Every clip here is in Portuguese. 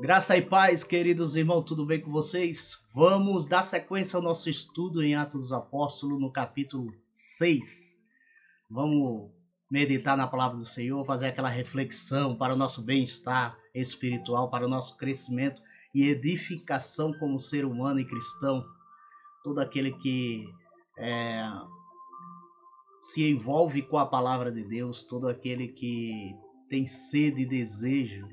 Graça e paz, queridos irmãos, tudo bem com vocês? Vamos dar sequência ao nosso estudo em Atos dos Apóstolos, no capítulo 6. Vamos meditar na palavra do Senhor, fazer aquela reflexão para o nosso bem-estar espiritual, para o nosso crescimento e edificação como ser humano e cristão. Todo aquele que se envolve com a palavra de Deus, todo aquele que tem sede e desejo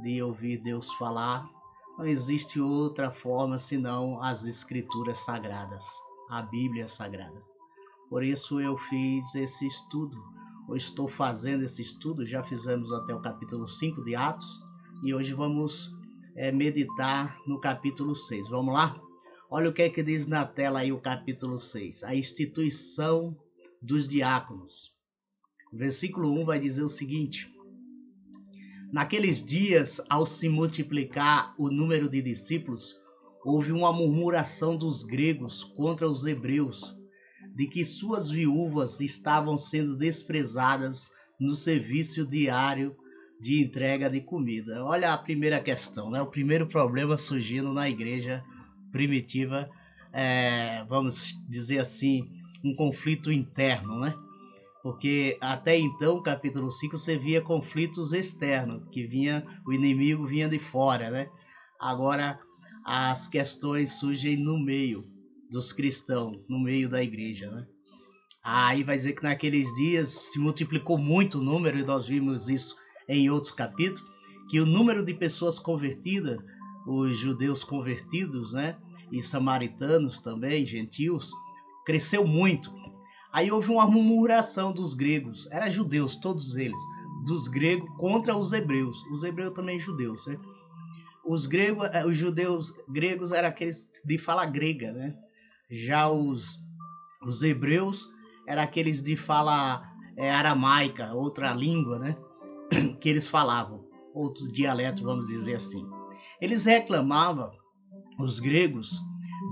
de ouvir Deus falar, não existe outra forma senão as escrituras sagradas, a Bíblia Sagrada. Por isso eu fiz esse estudo, ou estou fazendo esse estudo, já fizemos até o capítulo 5 de Atos, e hoje vamos meditar no capítulo 6. Vamos lá? Olha o que é que diz na tela aí o capítulo 6, a instituição dos diáconos. O versículo 1 vai dizer o seguinte: naqueles dias, ao se multiplicar o número de discípulos, houve uma murmuração dos gregos contra os hebreus, de que suas viúvas estavam sendo desprezadas no serviço diário de entrega de comida. Olha a primeira questão, né? O primeiro problema surgindo na igreja primitiva, vamos dizer assim, um conflito interno, né? Porque até então, capítulo 5, você via conflitos externos, que o inimigo vinha de fora, né? Agora as questões surgem no meio dos cristãos, no meio da igreja, né? Aí vai dizer que naqueles dias se multiplicou muito o número, e nós vimos isso em outros capítulos, que o número de pessoas convertidas, os judeus convertidos, né? E samaritanos também, gentios, cresceu muito. Aí houve uma murmuração dos gregos, eram judeus, todos eles, dos gregos contra os hebreus também judeus, né? Os judeus gregos eram aqueles de fala grega, né? Já os hebreus eram aqueles de fala aramaica, outra língua, né? Que eles falavam, outro dialeto, vamos dizer assim. Eles reclamavam, os gregos,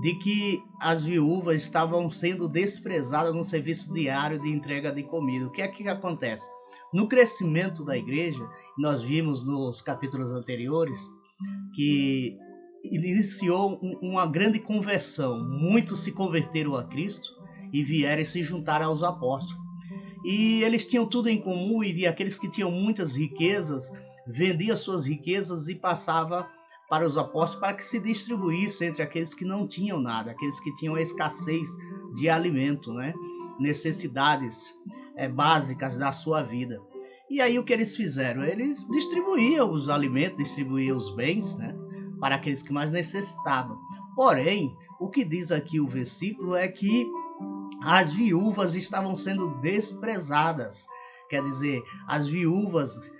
de que as viúvas estavam sendo desprezadas no serviço diário de entrega de comida. O que é que acontece? No crescimento da igreja, nós vimos nos capítulos anteriores que iniciou uma grande conversão. Muitos se converteram a Cristo e vieram se juntar aos apóstolos. E eles tinham tudo em comum, e aqueles que tinham muitas riquezas vendiam suas riquezas e passava para os apóstolos para que se distribuísse entre aqueles que não tinham nada, aqueles que tinham a escassez de alimento, né? Necessidades básicas da sua vida. E aí o que eles fizeram? Eles distribuíam os alimentos, distribuíam os bens, né? Para aqueles que mais necessitavam. Porém, o que diz aqui o versículo é que as viúvas estavam sendo desprezadas. Quer dizer, as viúvas,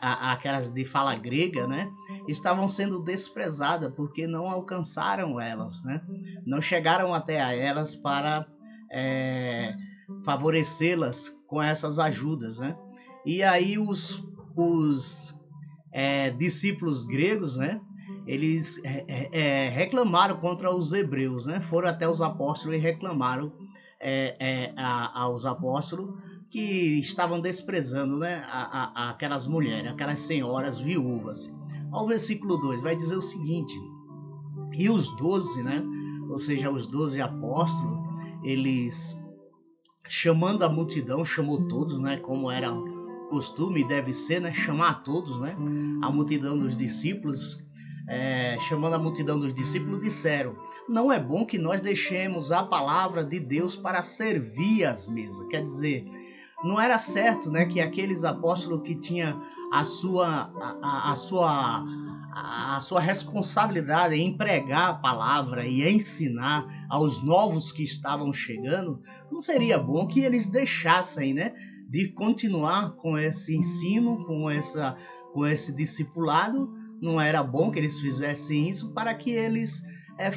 aquelas de fala grega, né, estavam sendo desprezadas porque não alcançaram elas, né? Não chegaram até a elas para favorecê-las com essas ajudas, né? E aí os discípulos gregos, né, eles reclamaram contra os hebreus, né? Foram até os apóstolos e reclamaram aos apóstolos que estavam desprezando, né, aquelas mulheres, aquelas senhoras viúvas. Ao versículo 2 vai dizer o seguinte: e os 12, né, ou seja, os 12 apóstolos, eles, chamando a multidão, chamou todos, né, como era costume e deve ser, né, chamar todos, né, a multidão dos discípulos, chamando a multidão dos discípulos, disseram: não é bom que nós deixemos a palavra de Deus para servir às mesas. Quer dizer, não era certo, né, que aqueles apóstolos que tinham a sua responsabilidade em pregar a palavra e ensinar aos novos que estavam chegando, não seria bom que eles deixassem, né, de continuar com esse ensino, com esse discipulado. Não era bom que eles fizessem isso para que eles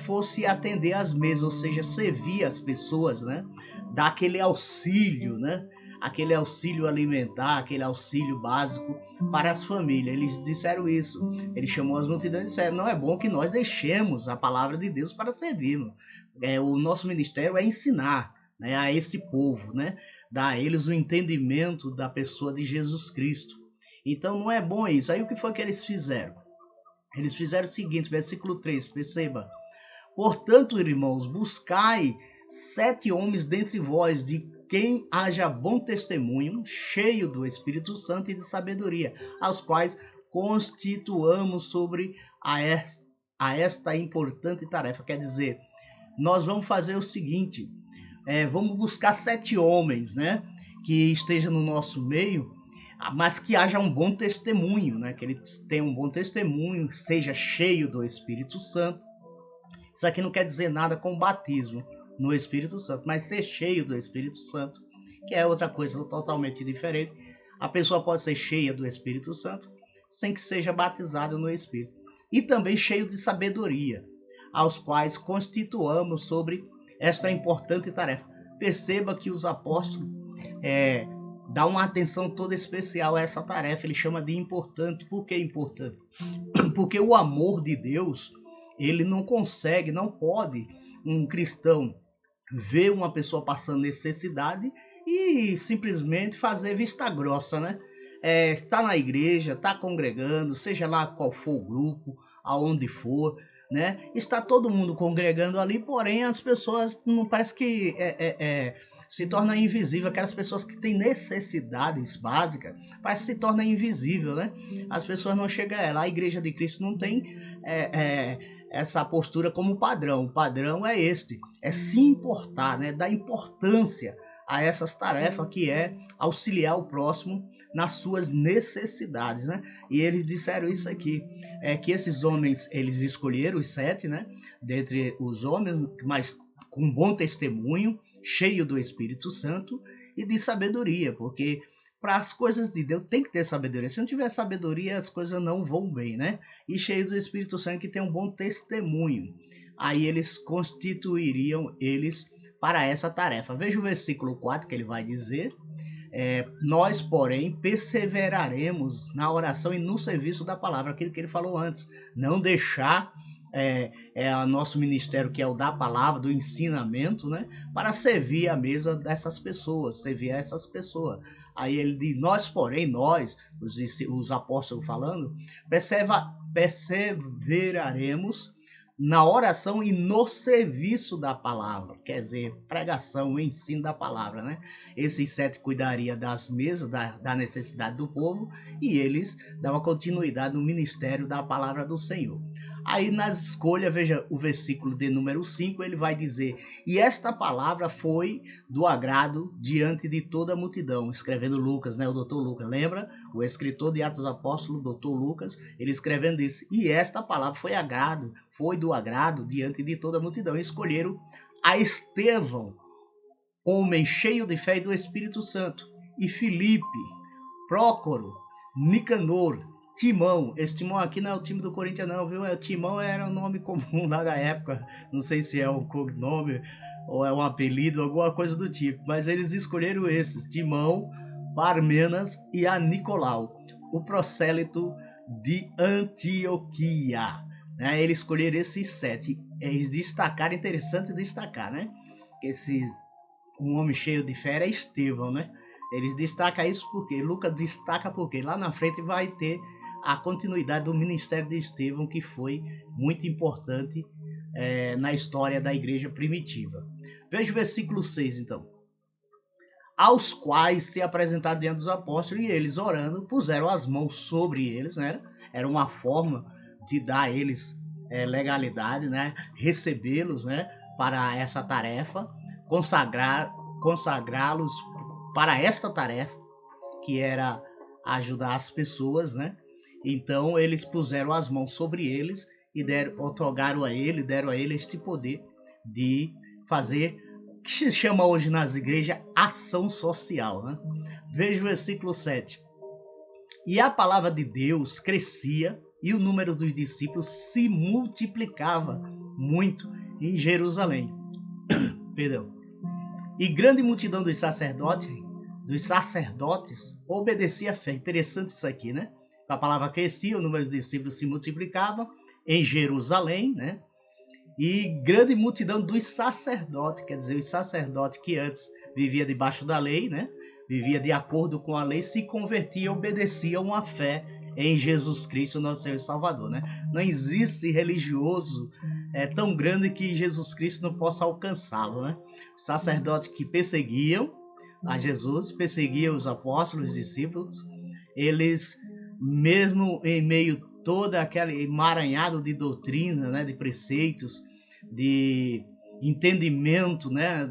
fossem atender as mesas, ou seja, servir as pessoas, né? Dar aquele auxílio, né? Aquele auxílio alimentar, aquele auxílio básico para as famílias. Eles disseram isso. Ele chamou as multidões e disseram: não é bom que nós deixemos a palavra de Deus para servirmos. O nosso ministério é ensinar, né, a esse povo, né? Dar a eles o entendimento da pessoa de Jesus Cristo. Então não é bom isso. Aí o que foi que eles fizeram? Eles fizeram o seguinte, versículo 3, perceba. Portanto, irmãos, buscai 7 homens dentre vós, de quem haja bom testemunho, cheio do Espírito Santo e de sabedoria, aos quais constituamos sobre a esta importante tarefa. Quer dizer, nós vamos fazer o seguinte, vamos buscar 7 homens, né, que estejam no nosso meio, mas que haja um bom testemunho, né, que ele tenha um bom testemunho, seja cheio do Espírito Santo. Isso aqui não quer dizer nada com batismo no Espírito Santo, mas ser cheio do Espírito Santo, que é outra coisa totalmente diferente. A pessoa pode ser cheia do Espírito Santo sem que seja batizada no Espírito. E também cheio de sabedoria, aos quais constituamos sobre esta importante tarefa. Perceba que os apóstolos dão uma atenção toda especial a essa tarefa. Ele chama de importante. Por que importante? Porque o amor de Deus, ele não consegue, não pode um cristão ver uma pessoa passando necessidade e simplesmente fazer vista grossa, né? Está na igreja, está congregando, seja lá qual for o grupo, aonde for, né? Está todo mundo congregando ali, porém as pessoas não parece que se torna invisível. Aquelas pessoas que têm necessidades básicas, parece que se torna invisível, né? As pessoas não chegam lá. A Igreja de Cristo não tem essa postura como padrão. O padrão é este, é se importar, né? Dar importância a essas tarefas, que é auxiliar o próximo nas suas necessidades, né? E eles disseram isso aqui, que esses homens, eles escolheram os 7, né? Dentre os homens, mas com bom testemunho, cheio do Espírito Santo e de sabedoria, porque para as coisas de Deus tem que ter sabedoria. Se não tiver sabedoria, as coisas não vão bem, né? E cheio do Espírito Santo, que tem um bom testemunho. Aí eles constituiriam eles para essa tarefa. Veja o versículo 4 que ele vai dizer. Nós, porém, perseveraremos na oração e no serviço da palavra, aquilo que ele falou antes. Não deixar o nosso ministério, que é o da palavra, do ensinamento, né, para servir a mesa dessas pessoas, servir a essas pessoas. Aí ele diz, nós, porém, nós, os apóstolos falando, perseveraremos na oração e no serviço da palavra, quer dizer, pregação, o ensino da palavra, né? Esses 7 cuidariam das mesas, da necessidade do povo, e eles davam continuidade no ministério da palavra do Senhor. Aí nas escolhas, veja o versículo de número 5, ele vai dizer, e esta palavra foi do agrado diante de toda a multidão, escrevendo Lucas, né, o doutor Lucas, lembra? O escritor de Atos dos Apóstolos, o doutor Lucas, ele escrevendo isso, e esta palavra foi do agrado diante de toda a multidão. E escolheram a Estevão, homem cheio de fé e do Espírito Santo, e Filipe, Prócoro, Nicanor, Timão. Esse Timão aqui não é o time do Corinthians não, viu? Timão era um nome comum lá da época. Não sei se é um cognome ou é um apelido, alguma coisa do tipo. Mas eles escolheram esses, Timão, Parmenas e a Nicolau, o prosélito de Antioquia. Né? Eles escolheram esses 7. Eles destacaram, interessante destacar, né? Que um homem cheio de fé era Estevão, né? Eles destacam isso porque Lucas destaca porque lá na frente vai ter a continuidade do ministério de Estevão, que foi muito importante na história da igreja primitiva. Veja o versículo 6, então. Aos quais se apresentaram diante dos apóstolos, e eles, orando, puseram as mãos sobre eles, né? Era uma forma de dar a eles legalidade, né? Recebê-los, né? Para essa tarefa, consagrá-los para esta tarefa, que era ajudar as pessoas, né? Então eles puseram as mãos sobre eles e deram a ele este poder de fazer, que se chama hoje nas igrejas, ação social, né? Veja o versículo 7. E a palavra de Deus crescia e o número dos discípulos se multiplicava muito em Jerusalém. Perdão. E grande multidão dos sacerdotes obedecia a fé. Interessante isso aqui, né? A palavra crescia, o número de discípulos se multiplicava em Jerusalém, né? E grande multidão dos sacerdotes, quer dizer, os sacerdotes que antes vivia debaixo da lei, né? Vivia de acordo com a lei, se convertiam, obedeciam à fé em Jesus Cristo, nosso Senhor e Salvador, né? Não existe religioso tão grande que Jesus Cristo não possa alcançá-lo, né? Sacerdotes que perseguiam a Jesus, perseguiam os apóstolos, os discípulos, eles, mesmo em meio todo aquele emaranhado de doutrina, né, de preceitos, de entendimento, né,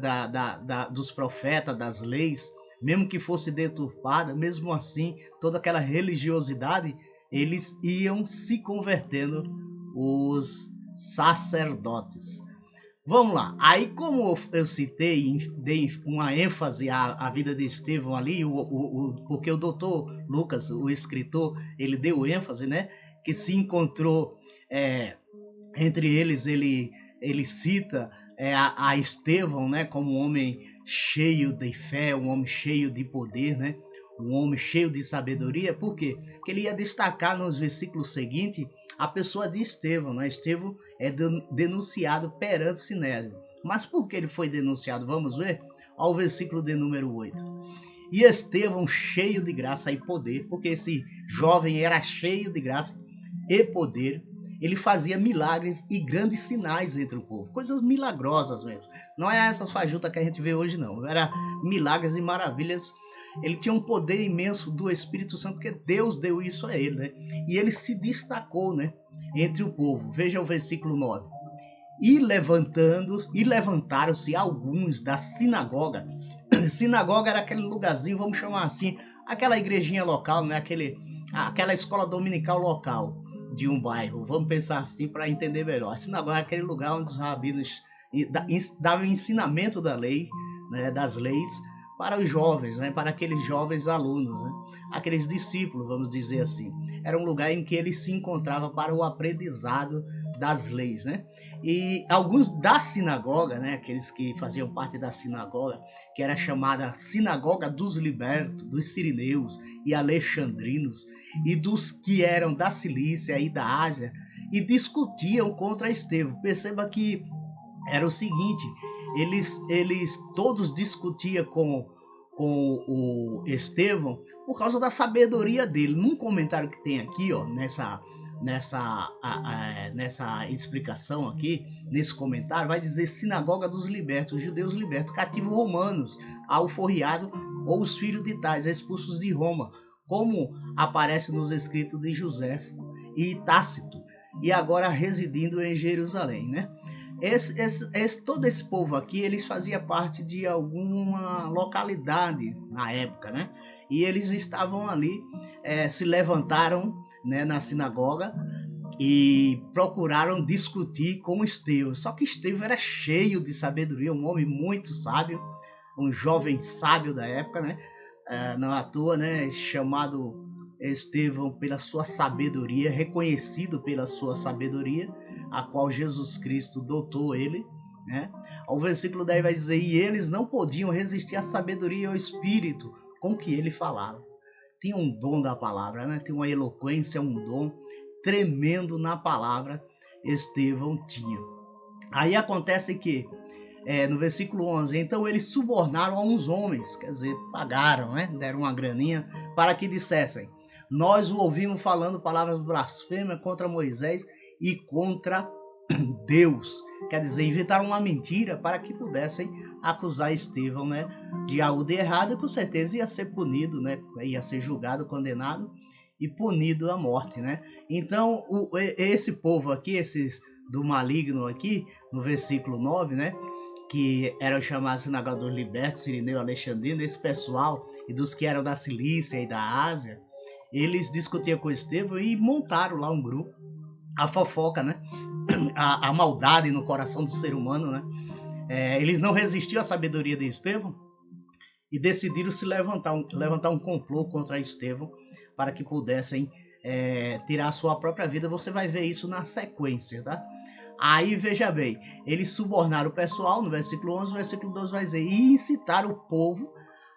dos profetas, das leis, mesmo que fosse deturpada, mesmo assim, toda aquela religiosidade, eles iam se convertendo, os sacerdotes. Vamos lá. Aí, como eu citei, dei uma ênfase à vida de Estevão ali, porque o doutor Lucas, o escritor, ele deu ênfase, né? Que se encontrou entre eles, ele cita a Estevão, né? Como um homem cheio de fé, um homem cheio de poder, né? Um homem cheio de sabedoria. Por quê? Porque ele ia destacar nos versículos seguintes a pessoa de Estevão, né? Estevão é denunciado perante o Sinédrio. Mas por que ele foi denunciado? Vamos ver ao versículo de número 8. E Estevão cheio de graça e poder, porque esse jovem era cheio de graça e poder, ele fazia milagres e grandes sinais entre o povo, coisas milagrosas mesmo. Não é essas fajutas que a gente vê hoje, não. Era milagres e maravilhas. Ele tinha um poder imenso do Espírito Santo, porque Deus deu isso a ele, né? E ele se destacou, né, entre o povo. Veja o versículo 9. E levantaram-se alguns da sinagoga. Sinagoga era aquele lugarzinho, vamos chamar assim, aquela igrejinha local, né? Aquela escola dominical local de um bairro. Vamos pensar assim para entender melhor. A sinagoga é aquele lugar onde os rabinos davam ensinamento da lei, né, das leis, para os jovens, né, para aqueles jovens alunos, né, aqueles discípulos, vamos dizer assim. Era um lugar em que ele se encontrava para o aprendizado das leis, né? E alguns da sinagoga, né, aqueles que faziam parte da sinagoga, que era chamada Sinagoga dos Libertos, dos Sirineus e Alexandrinos, e dos que eram da Cilícia e da Ásia, e discutiam contra Estevão. Perceba que era o seguinte, eles todos discutiam com o Estevão por causa da sabedoria dele. Num comentário que tem aqui, ó, nessa explicação aqui, nesse comentário, vai dizer Sinagoga dos Libertos, os judeus libertos, cativos romanos, alforriado ou os filhos de tais, expulsos de Roma, como aparece nos escritos de Joséfo e Tácito, e agora residindo em Jerusalém, né? Todo esse povo aqui, eles faziam parte de alguma localidade na época, né? E eles estavam ali, se levantaram, né, na sinagoga e procuraram discutir com Estevão. Só que Estevão era cheio de sabedoria, um homem muito sábio, um jovem sábio da época, né? Não à toa, né? Chamado Estevão pela sua sabedoria, reconhecido pela sua sabedoria, a qual Jesus Cristo dotou ele, né? O versículo 10 vai dizer, e eles não podiam resistir à sabedoria e ao espírito com que ele falava. Tinha um dom da palavra, né? Tinha uma eloquência, um dom tremendo na palavra, Estevão tinha. Aí acontece que, no versículo 11, então eles subornaram a uns homens, quer dizer, pagaram, né? Deram uma graninha para que dissessem, nós o ouvimos falando palavras blasfêmias contra Moisés e contra Deus. Quer dizer, inventaram uma mentira para que pudessem acusar Estevão, né, de algo de errado, e com certeza ia ser punido, né, ia ser julgado, condenado e punido à morte, né? Então, esse povo aqui, esses do maligno aqui, no versículo 9, né, que eram chamados Sinagoga dos Libertos, Sirineu, Alexandrino, esse pessoal, e dos que eram da Cilícia e da Ásia, eles discutiam com Estevão e montaram lá um grupo, a fofoca, né? A maldade no coração do ser humano, né? Eles não resistiam à sabedoria de Estevão e decidiram se levantar um complô contra Estevão para que pudessem tirar a sua própria vida. Você vai ver isso na sequência, tá? Aí, veja bem, eles subornaram o pessoal, no versículo 11, no versículo 12 vai dizer, e incitaram o povo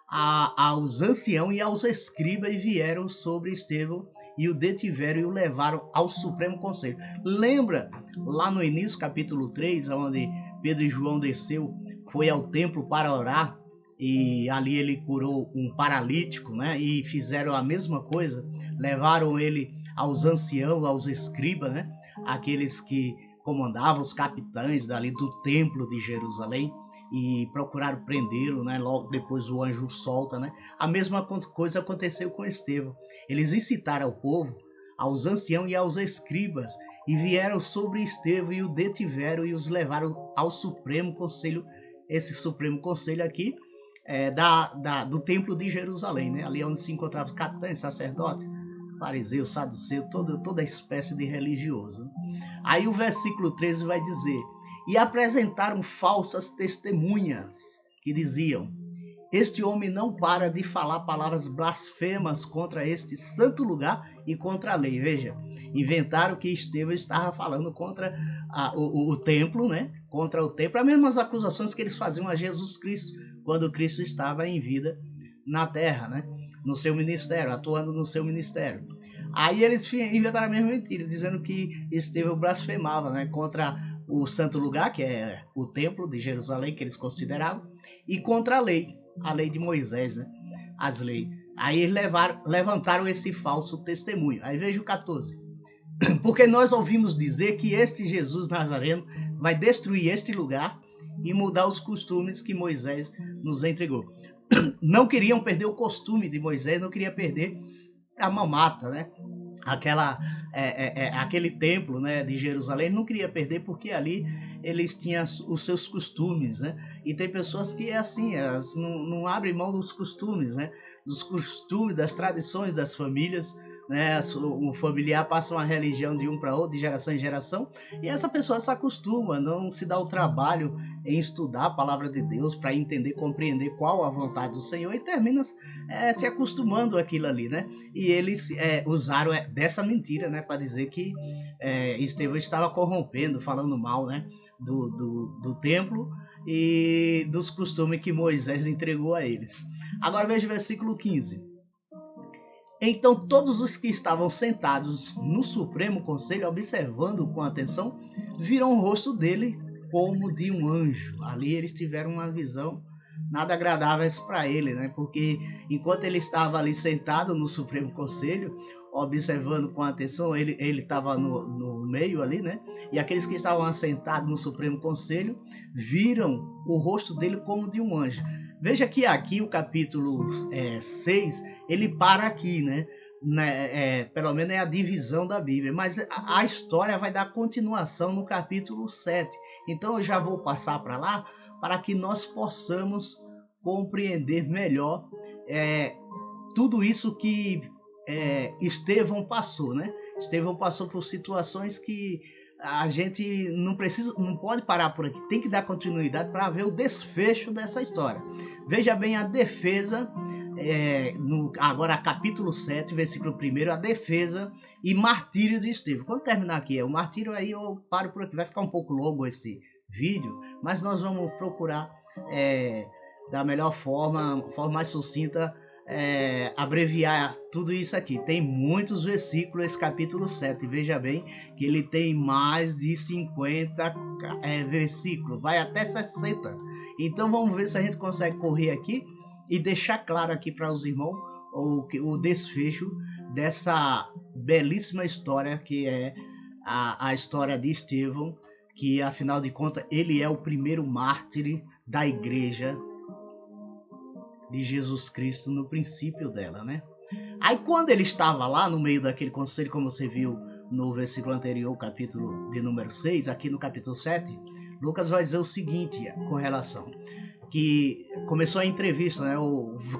aos anciãos e aos escribas, e vieram sobre Estevão e o detiveram e o levaram ao Supremo Conselho. Lembra lá no início, capítulo 3, onde Pedro e João desceu, foi ao templo para orar, e ali ele curou um paralítico, né? E fizeram a mesma coisa, levaram ele aos anciãos, aos escribas, né? Aqueles que comandavam, os capitães dali do templo de Jerusalém, e procuraram prendê-lo, né? Logo depois o anjo solta, né? A mesma coisa aconteceu com Estevão. Eles incitaram ao povo, aos anciãos e aos escribas, e vieram sobre Estevão e o detiveram e os levaram ao Supremo Conselho. Esse Supremo Conselho aqui do Templo de Jerusalém, né? Ali onde se encontravam os capitães, sacerdotes, fariseus, saduceus, toda espécie de religioso. Aí o versículo 13 vai dizer: e apresentaram falsas testemunhas que diziam: este homem não para de falar palavras blasfemas contra este santo lugar e contra a lei. Veja, inventaram que Estevão estava falando contra o templo, né? Contra o templo, as mesmas acusações que eles faziam a Jesus Cristo quando Cristo estava em vida na terra, né? No seu ministério, atuando no seu ministério. Aí eles inventaram a mesma mentira, dizendo que Estevão blasfemava, né? Contra o santo lugar, que é o templo de Jerusalém, que eles consideravam, e contra a lei de Moisés, né? As leis. Aí levantaram esse falso testemunho. Aí veja o 14. Porque nós ouvimos dizer que este Jesus Nazareno vai destruir este lugar e mudar os costumes que Moisés nos entregou. Não queriam perder o costume de Moisés, não queria perder a mamata, né? Aquele templo, né, de Jerusalém, não queria perder, porque ali eles tinham os seus costumes, né? E tem pessoas que é assim, elas não abrem mão dos costumes, né? Dos costumes, das tradições das famílias, né? O familiar passa uma religião de um para outro, de geração em geração, e essa pessoa se acostuma, não se dá o trabalho em estudar a palavra de Deus para entender, compreender qual a vontade do Senhor, e termina se acostumando àquilo ali, né? E eles usaram dessa mentira, né, para dizer que Estevão estava corrompendo, falando mal, né, do templo e dos costumes que Moisés entregou a eles. Agora veja o versículo 15. Então todos os que estavam sentados no Supremo Conselho, observando com atenção, viram o rosto dele como de um anjo. Ali eles tiveram uma visão nada agradáveis para ele, né? Porque enquanto ele estava ali sentado no Supremo Conselho, observando com atenção, ele estava no meio ali, né? E aqueles que estavam assentados no Supremo Conselho viram o rosto dele como de um anjo. Veja que aqui o capítulo 6, ele para aqui, né? Pelo menos é a divisão da Bíblia, mas a história vai dar continuação no capítulo 7. Então eu já vou passar para lá, para que nós possamos compreender melhor tudo isso que Estevão passou, né? Estevão passou por situações que a gente não pode parar por aqui, tem que dar continuidade para ver o desfecho dessa história. Veja bem a defesa, agora capítulo 7, versículo 1, a defesa e martírio de Estevão. Quando terminar aqui, o martírio, aí eu paro por aqui, vai ficar um pouco longo esse vídeo, mas nós vamos procurar da melhor forma mais sucinta, abreviar tudo isso aqui. Tem muitos versículos esse capítulo 7, veja bem que ele tem mais de 50 versículos, vai até 60. Então vamos ver se a gente consegue correr aqui e deixar claro aqui para os irmãos o desfecho dessa belíssima história que é a história de Estevão, que afinal de contas ele é o primeiro mártir da igreja de Jesus Cristo no princípio dela, né? Aí quando ele estava lá no meio daquele conselho, como você viu no versículo anterior, capítulo de número 6, aqui no capítulo 7, Lucas vai dizer o seguinte com relação, que começou a entrevista, né,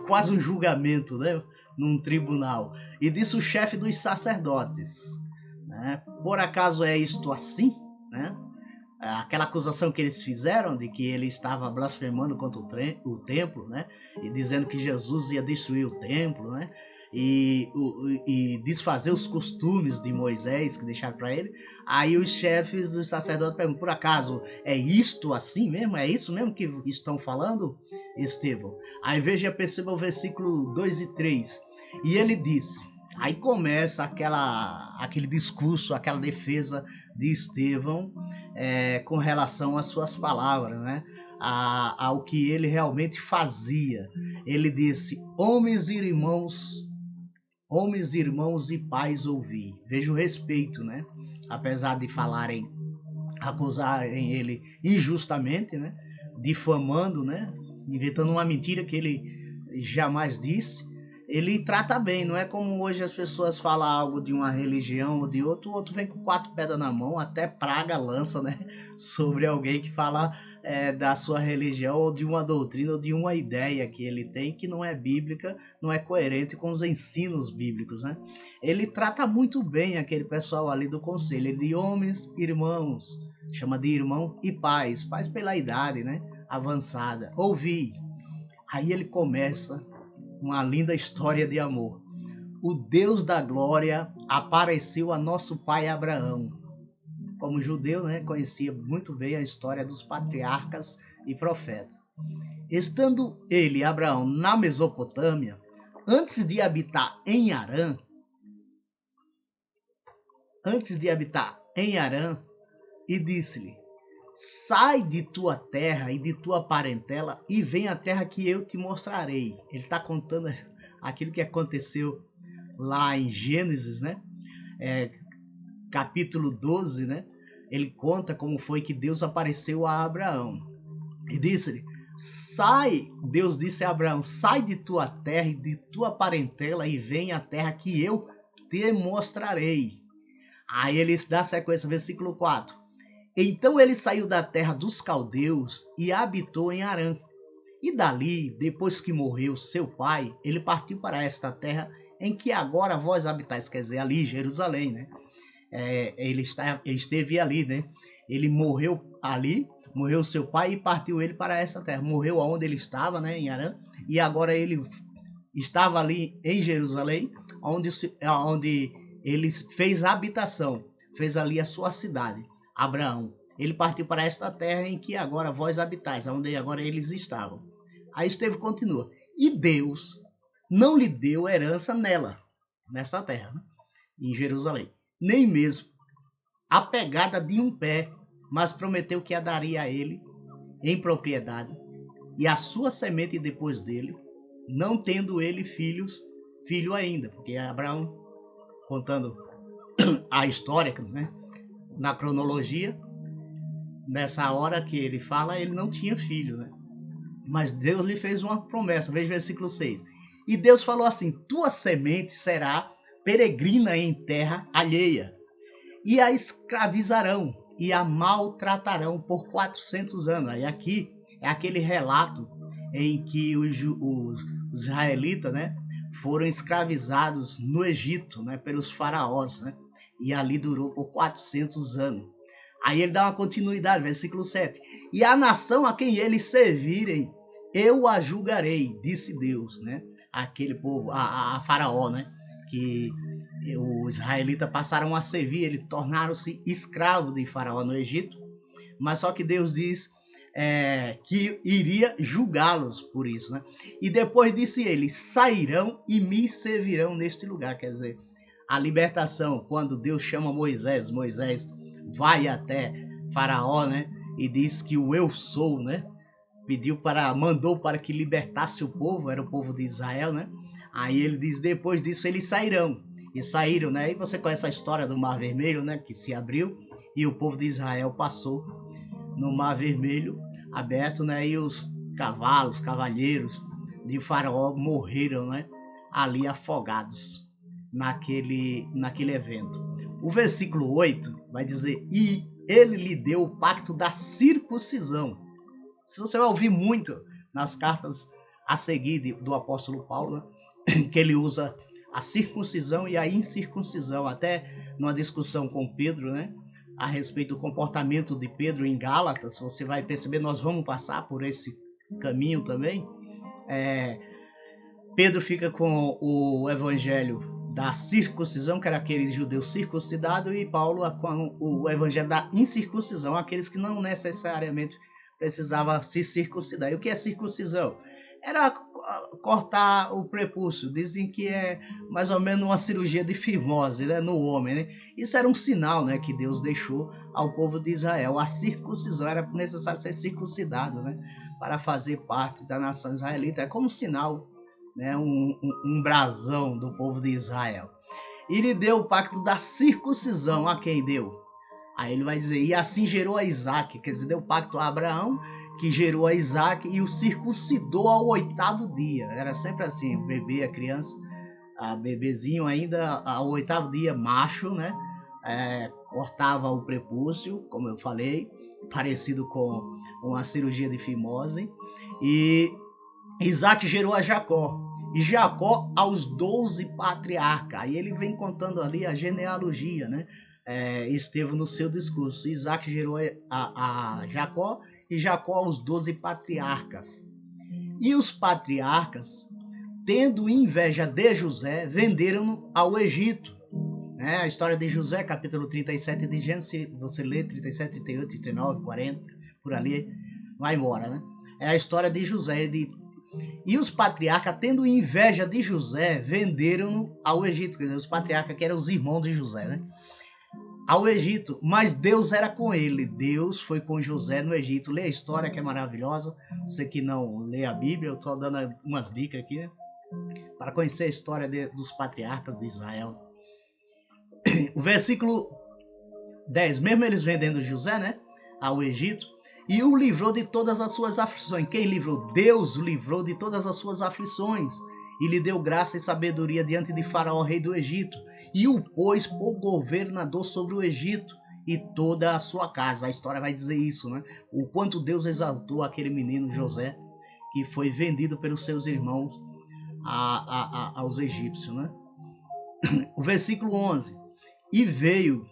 quase um julgamento, né, num tribunal, e disse o chefe dos sacerdotes, né, por acaso é isto assim, né? Aquela acusação que eles fizeram de que ele estava blasfemando contra o templo, né? E dizendo que Jesus ia destruir o templo, né? E desfazer os costumes de Moisés que deixaram para ele. Aí os chefes dos sacerdotes perguntam: por acaso é isto assim mesmo? É isso mesmo que estão falando, Estevão? Aí perceba o versículo 2 e 3. E ele disse... Aí começa aquele discurso, aquela defesa de Estevão com relação às suas palavras, né? Ao que ele realmente fazia. Ele disse: homens e irmãos homens, irmãos e pais, ouvi. Veja o respeito, né? Apesar de falarem, acusarem ele injustamente, né? Difamando, né? Inventando uma mentira que ele jamais disse, ele trata bem. Não é como hoje as pessoas falam algo de uma religião ou de outro, o outro vem com 4 pedras na mão, até praga lança, né? Sobre alguém que fala da sua religião ou de uma doutrina ou de uma ideia que ele tem que não é bíblica, não é coerente com os ensinos bíblicos, né? Ele trata muito bem aquele pessoal ali do conselho, ele de homens, irmãos, chama de irmão e pais, pais pela idade, né? Avançada. Ouvi. Aí ele começa uma linda história de amor. O Deus da glória apareceu a nosso pai Abraão. Como judeu, né, conhecia muito bem a história dos patriarcas e profetas. Estando ele, Abraão, na Mesopotâmia, antes de habitar em Harã, e disse-lhe: sai de tua terra e de tua parentela e vem à terra que eu te mostrarei. Ele está contando aquilo que aconteceu lá em Gênesis, né? Capítulo 12, né? Ele conta como foi que Deus apareceu a Abraão. E disse-lhe: sai, Deus disse a Abraão, sai de tua terra e de tua parentela e vem à terra que eu te mostrarei. Aí ele dá sequência, versículo 4. Então ele saiu da terra dos caldeus e habitou em Harã. E dali, depois que morreu seu pai, ele partiu para esta terra em que agora vós habitais, quer dizer, ali, Jerusalém, né? Ele esteve ali, né? Ele morreu ali, morreu seu pai e partiu ele para esta terra. Morreu onde ele estava, né? Em Harã. E agora ele estava ali em Jerusalém, onde ele fez a habitação, fez ali a sua cidade. Abraão, ele partiu para esta terra em que agora vós habitais, onde agora eles estavam. Aí Estevão continua: e Deus não lhe deu herança nesta terra, né? Em Jerusalém, nem mesmo a pegada de um pé, mas prometeu que a daria a ele em propriedade e a sua semente depois dele, não tendo ele filho ainda, porque Abraão, contando a história, né? Na cronologia, nessa hora que ele fala, ele não tinha filho, né? Mas Deus lhe fez uma promessa. Veja o versículo 6. E Deus falou assim: tua semente será peregrina em terra alheia, e a escravizarão e a maltratarão por 400 anos. Aí aqui é aquele relato em que os israelitas, né, foram escravizados no Egito, né, pelos faraós, né? E ali durou por 400 anos. Aí ele dá uma continuidade, versículo 7. E a nação a quem eles servirem, eu a julgarei, disse Deus, né? Aquele povo, a Faraó, né? Que os israelitas passaram a servir, eles tornaram-se escravos de Faraó no Egito. Mas só que Deus diz que iria julgá-los por isso, né? E depois disse ele: sairão e me servirão neste lugar. Quer dizer, a libertação, quando Deus chama Moisés vai até Faraó, né? E diz que o eu sou, né? Mandou para que libertasse o povo, era o povo de Israel, né? Aí ele diz: depois disso eles sairão. E saíram, né? E você conhece a história do Mar Vermelho, né? Que se abriu e o povo de Israel passou no Mar Vermelho aberto, né? E os cavalheiros de Faraó morreram, né? Ali afogados naquele evento. O versículo 8 vai dizer: e ele lhe deu o pacto da circuncisão. Se você vai ouvir muito nas cartas a seguir do apóstolo Paulo, né, que ele usa a circuncisão e a incircuncisão, até numa discussão com Pedro, né, a respeito do comportamento de Pedro em Gálatas, você vai perceber, nós vamos passar por esse caminho também. Pedro fica com o evangelho da circuncisão, que era aqueles judeus circuncidados, e Paulo com o evangelho da incircuncisão, aqueles que não necessariamente precisavam se circuncidar. E o que é circuncisão? Era cortar o prepúcio. Dizem que é mais ou menos uma cirurgia de fimose, né, no homem, né? Isso era um sinal, né, que Deus deixou ao povo de Israel. A circuncisão era necessário ser circuncidado, né, para fazer parte da nação israelita. É como um sinal né, um brasão do povo de Israel. E lhe deu o pacto da circuncisão. A quem deu? Aí ele vai dizer, e assim gerou a Isaac, quer dizer, deu o pacto a Abraão, que gerou a Isaac e o circuncidou ao 8º dia. Era sempre assim, o bebê, a criança, a bebezinho ainda, ao 8º dia, macho, né? Cortava o prepúcio, como eu falei, parecido com uma cirurgia de fimose. E Isaac gerou a Jacó. E Jacó aos 12 patriarcas. Aí ele vem contando ali a genealogia, né? Estevão no seu discurso. Isaac gerou a Jacó e Jacó aos 12 patriarcas. E os patriarcas, tendo inveja de José, venderam-no ao Egito. A história de José, capítulo 37 de Gênesis, você lê 37, 38, 39, 40, por ali, vai embora, né? É a história de José. E os patriarcas, tendo inveja de José, venderam-no ao Egito. Quer dizer, os patriarcas que eram os irmãos de José, né? Ao Egito, mas Deus era com ele. Deus foi com José no Egito. Lê a história que é maravilhosa. Você que não lê a Bíblia, eu estou dando umas dicas aqui, né? Para conhecer a história dos patriarcas de Israel. O versículo 10, mesmo eles vendendo José, né, ao Egito, e o livrou de todas as suas aflições. Quem livrou? Deus o livrou de todas as suas aflições e lhe deu graça e sabedoria diante de Faraó, rei do Egito, e o pôs por governador sobre o Egito e toda a sua casa. A história vai dizer isso, né? O quanto Deus exaltou aquele menino José, que foi vendido pelos seus irmãos aos egípcios, né? O versículo 11. E veio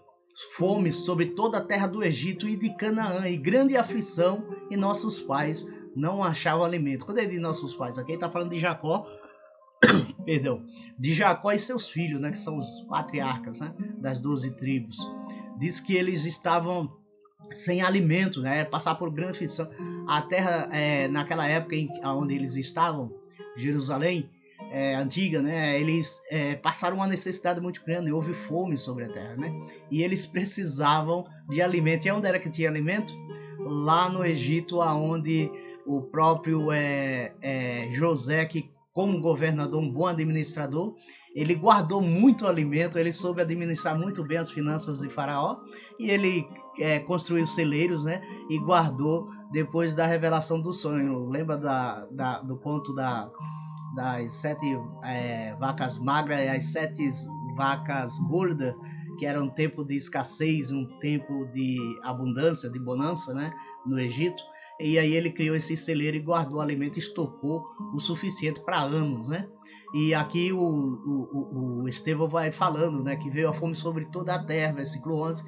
fome sobre toda a terra do Egito e de Canaã, e grande aflição, e nossos pais não achavam alimento. Quando ele diz nossos pais, aqui ele está falando de Jacó, perdão, de Jacó e seus filhos, né, que são os patriarcas, né, das 12 tribos. Diz que eles estavam sem alimento, né, passar por grande aflição. A terra, naquela época onde eles estavam, Jerusalém, antiga, né? Eles passaram uma necessidade muito grande, houve fome sobre a terra, né? E eles precisavam de alimento. E onde era que tinha alimento? Lá no Egito, aonde o próprio José, que como governador, um bom administrador, ele guardou muito alimento, ele soube administrar muito bem as finanças de Faraó, e ele construiu celeiros, né? E guardou depois da revelação do sonho. Lembra do conto das 7 vacas magras e as 7 vacas gordas, que era um tempo de escassez, um tempo de abundância, de bonança, né, no Egito. E aí ele criou esse celeiro e guardou o alimento, estocou o suficiente para anos, né? E aqui o Estevão vai falando, né, que veio a fome sobre toda a terra, versículo 11,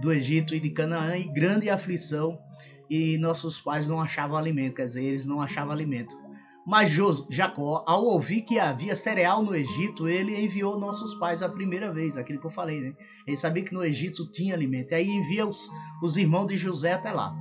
do Egito e de Canaã, e grande aflição, e nossos pais não achavam alimento, quer dizer, eles não achavam alimento. Mas Jacó, ao ouvir que havia cereal no Egito, ele enviou nossos pais a primeira vez, aquilo que eu falei, né? Ele sabia que no Egito tinha alimento, e aí envia os irmãos de José até lá.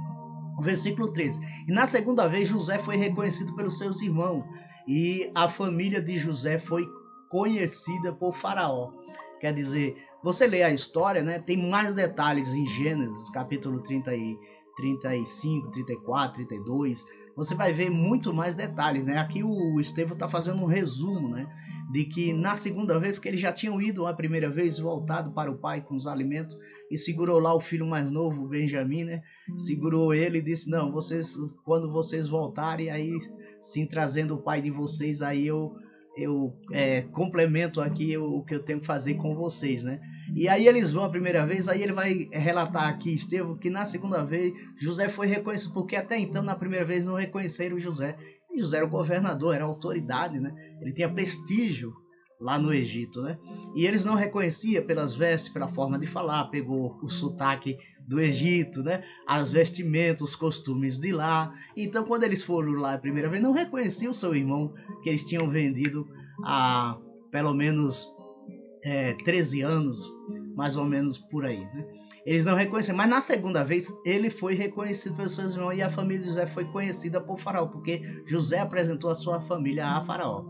O versículo 13. E na segunda vez José foi reconhecido pelos seus irmãos, e a família de José foi conhecida por Faraó. Quer dizer, você lê a história, né? Tem mais detalhes em Gênesis, capítulo 35, 34, 32, você vai ver muito mais detalhes, né? Aqui o Estevão está fazendo um resumo, né? De que na segunda vez, porque eles já tinham ido a primeira vez, voltado para o pai com os alimentos, e segurou lá o filho mais novo, Benjamim, né? Segurou ele e disse, não, quando vocês voltarem, aí sim, trazendo o pai de vocês, aí eu complemento aqui o que eu tenho que fazer com vocês, né? E aí eles vão a primeira vez, aí ele vai relatar aqui, Estevão, que na segunda vez José foi reconhecido, porque até então, na primeira vez, não reconheceram José. E José era o governador, era a autoridade, né? Ele tinha prestígio lá no Egito, né? E eles não reconheciam pelas vestes, pela forma de falar, pegou o sotaque do Egito, né? As vestimentas, os costumes de lá. Então, quando eles foram lá a primeira vez, não reconheciam o seu irmão, que eles tinham vendido há pelo menos 13 anos, mais ou menos por aí, né? Eles não reconheceram, mas na segunda vez ele foi reconhecido pelos seus irmãos, e a família de José foi conhecida por Faraó, porque José apresentou a sua família a Faraó.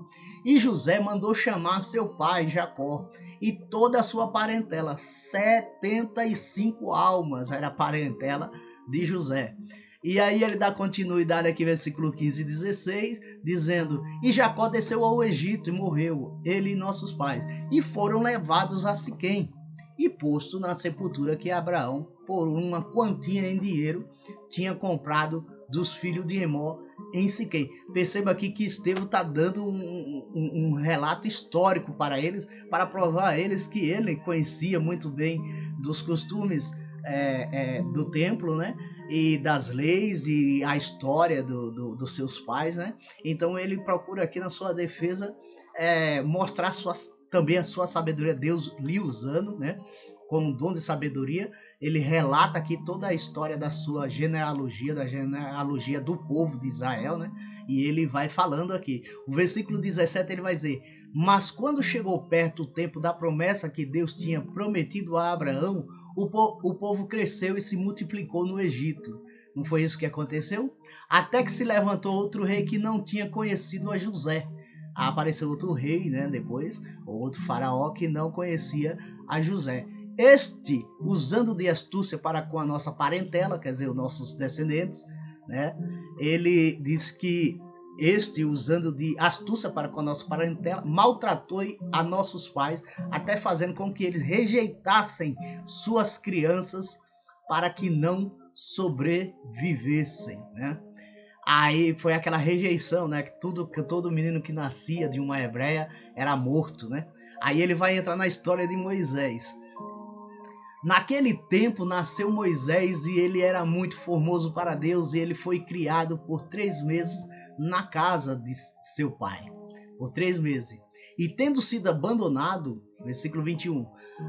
E José mandou chamar seu pai Jacó e toda a sua parentela, 75 almas era a parentela de José. E aí ele dá continuidade aqui, versículo 15 e 16, dizendo: E Jacó desceu ao Egito e morreu, ele e nossos pais, e foram levados a Siquém, e posto na sepultura que Abraão, por uma quantia em dinheiro, tinha comprado dos filhos de Emó em Siquém. Perceba aqui que Estevão está dando um relato histórico para eles, para provar a eles que ele conhecia muito bem dos costumes do templo, né? E das leis e a história dos seus pais, né? Então ele procura aqui na sua defesa mostrar também a sua sabedoria, Deus lhe usando, né? Como dom de sabedoria. Ele relata aqui toda a história da sua genealogia, da genealogia do povo de Israel, né? E ele vai falando aqui. O versículo 17 ele vai dizer: Mas quando chegou perto o tempo da promessa que Deus tinha prometido a Abraão, o povo cresceu e se multiplicou no Egito. Não foi isso que aconteceu? Até que se levantou outro rei que não tinha conhecido a José. Apareceu outro rei, né? Depois, outro faraó que não conhecia a José. Este, usando de astúcia para com a nossa parentela, quer dizer, os nossos descendentes, né? Ele diz que este, usando de astúcia para com a nossa parentela, maltratou a nossos pais, até fazendo com que eles rejeitassem suas crianças para que não sobrevivessem, né? Aí foi aquela rejeição, né? Que todo menino que nascia de uma hebreia era morto, né? Aí ele vai entrar na história de Moisés. Naquele tempo nasceu Moisés e ele era muito formoso para Deus, e ele foi criado por 3 meses na casa de seu pai. Por 3 meses. E tendo sido abandonado, versículo 21,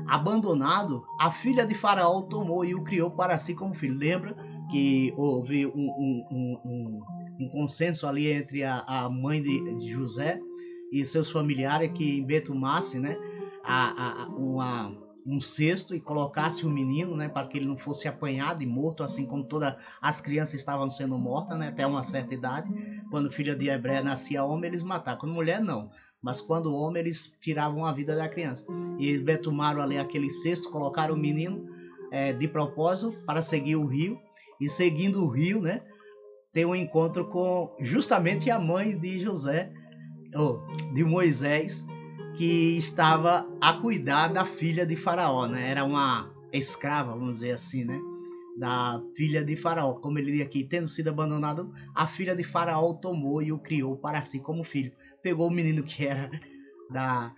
abandonado, a filha de Faraó tomou e o criou para si como filho. Lembra que houve um consenso ali entre a mãe de José e seus familiares que em Betumasse, né, um cesto e colocasse o menino, né, para que ele não fosse apanhado e morto, assim como todas as crianças estavam sendo mortas, né, até uma certa idade. Quando filha de Hebreia nascia homem, eles matavam. Quando mulher, não. Mas quando homem, eles tiravam a vida da criança. E eles betumaram ali aquele cesto, colocaram o menino de propósito para seguir o rio. E seguindo o rio, né, tem um encontro com justamente a mãe de José, de Moisés, que estava a cuidar da filha de Faraó, né? Era uma escrava, vamos dizer assim, né? Da filha de Faraó. Como ele diz aqui, tendo sido abandonado, a filha de Faraó o tomou e o criou para si como filho. Pegou o menino que era da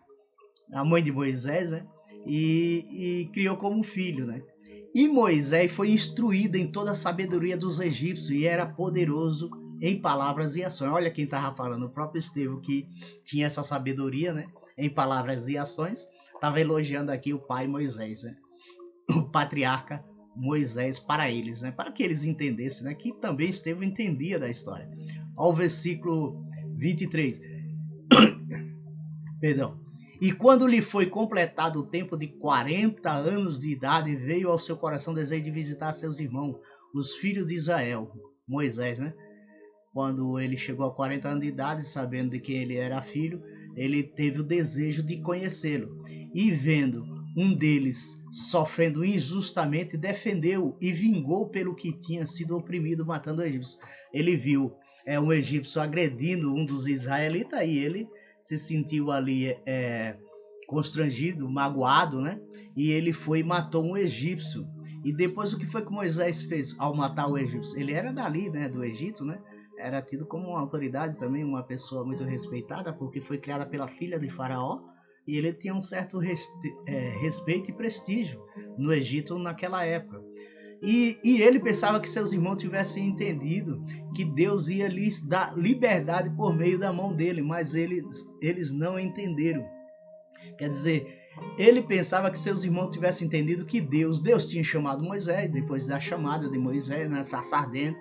mãe de Moisés, né? E criou como filho, né? E Moisés foi instruído em toda a sabedoria dos egípcios e era poderoso em palavras e ações. Olha quem estava falando, o próprio Estevão, que tinha essa sabedoria, né? Em palavras e ações, estava elogiando aqui o pai Moisés, né? O patriarca Moisés para eles, né? Para que eles entendessem, né? Que também Estevão entendia da história. Ao versículo 23. Perdão. E quando lhe foi completado o tempo de 40 anos de idade, veio ao seu coração o desejo de visitar seus irmãos, os filhos de Israel, Moisés, né? Quando ele chegou a 40 anos de idade, sabendo de quem ele era filho, ele teve o desejo de conhecê-lo. E vendo um deles sofrendo injustamente, defendeu e vingou pelo que tinha sido oprimido, matando o egípcio. Ele viu um egípcio agredindo um dos israelitas e ele se sentiu ali constrangido, magoado, né? E ele foi e matou um egípcio. E depois o que foi que Moisés fez ao matar o egípcio? Ele era dali, né, do Egito, né? Era tido como uma autoridade também, uma pessoa muito respeitada, porque foi criada pela filha de Faraó, e ele tinha um certo respeito e prestígio no Egito naquela época. E ele pensava que seus irmãos tivessem entendido que Deus ia lhes dar liberdade por meio da mão dele, mas eles não entenderam. Quer dizer, ele pensava que seus irmãos tivessem entendido que Deus tinha chamado Moisés, depois da chamada de Moisés, nessa ardente,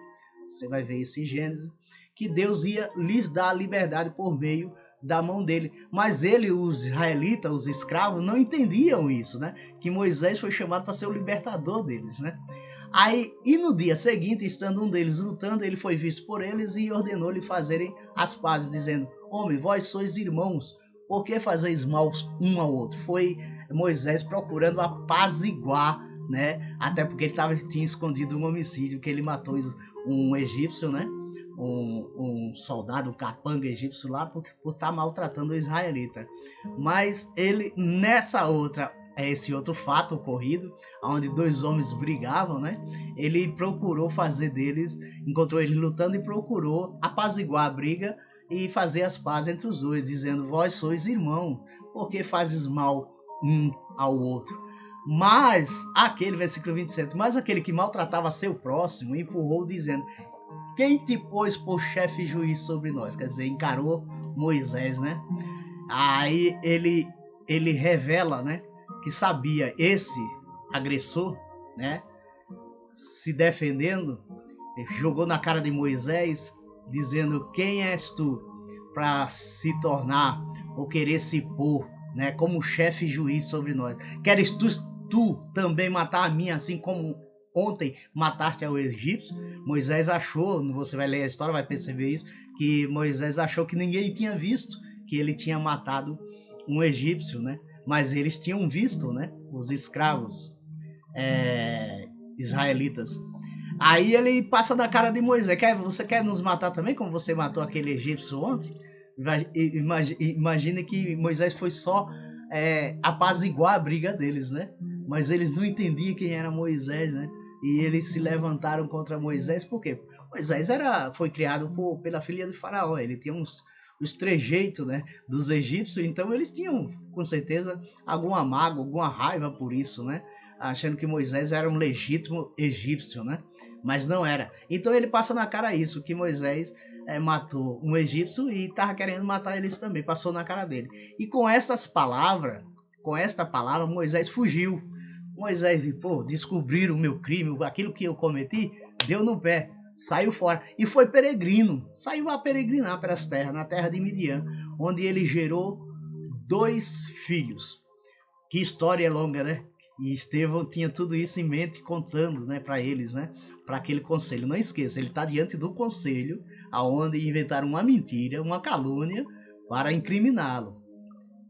você vai ver isso em Gênesis, que Deus ia lhes dar a liberdade por meio da mão dele. Mas os israelitas, os escravos, não entendiam isso, né? Que Moisés foi chamado para ser o libertador deles, né? Aí, e no dia seguinte, estando um deles lutando, ele foi visto por eles e ordenou-lhe fazerem as pazes, dizendo: Homem, vós sois irmãos, por que fazeis mal um ao outro? Foi Moisés procurando apaziguar, né? Até porque ele tinha escondido um homicídio, que ele matou um egípcio, né? Um soldado, um capanga egípcio lá por estar maltratando o israelita. Mas ele, nessa outra, esse outro fato ocorrido, onde dois homens brigavam, né? Ele procurou fazer deles, encontrou eles lutando e procurou apaziguar a briga e fazer as pazes entre os dois, dizendo: vós sois irmão, porque fazes mal um ao outro. Mas aquele, versículo 27, mas aquele que maltratava seu próximo empurrou, dizendo: quem te pôs por chefe e juiz sobre nós? Quer dizer, encarou Moisés, né? Aí ele revela, né, que sabia esse agressor, né, se defendendo, jogou na cara de Moisés, dizendo: quem és tu para se tornar ou querer se pôr, né, como chefe e juiz sobre nós? Queres tu também matar a mim, assim como ontem mataste ao egípcio? Moisés achou, você vai ler a história, vai perceber isso, que Moisés achou que ninguém tinha visto que ele tinha matado um egípcio, né? Mas eles tinham visto, né? Os escravos israelitas. Aí ele passa na cara de Moisés: você quer nos matar também, como você matou aquele egípcio ontem? Imagine que Moisés foi só apaziguar a briga deles, né? Mas eles não entendiam quem era Moisés, né? E eles se levantaram contra Moisés, por quê? Moisés foi criado pela filha de Faraó, ele tinha os trejeitos, né, dos egípcios, então eles tinham, com certeza, alguma mágoa, alguma raiva por isso, né? Achando que Moisés era um legítimo egípcio, né? Mas não era. Então ele passa na cara isso, que Moisés matou um egípcio e estava querendo matar eles também, passou na cara dele. E com esta palavra, Moisés fugiu. Moisés, descobriram o meu crime, aquilo que eu cometi, deu no pé, saiu fora e foi peregrino, saiu a peregrinar para as terras, na terra de Midian, onde ele gerou 2 filhos. Que história longa, né? E Estevão tinha tudo isso em mente, contando, né, para eles, né, para aquele conselho. Não esqueça, ele está diante do conselho, aonde inventaram uma mentira, uma calúnia para incriminá-lo,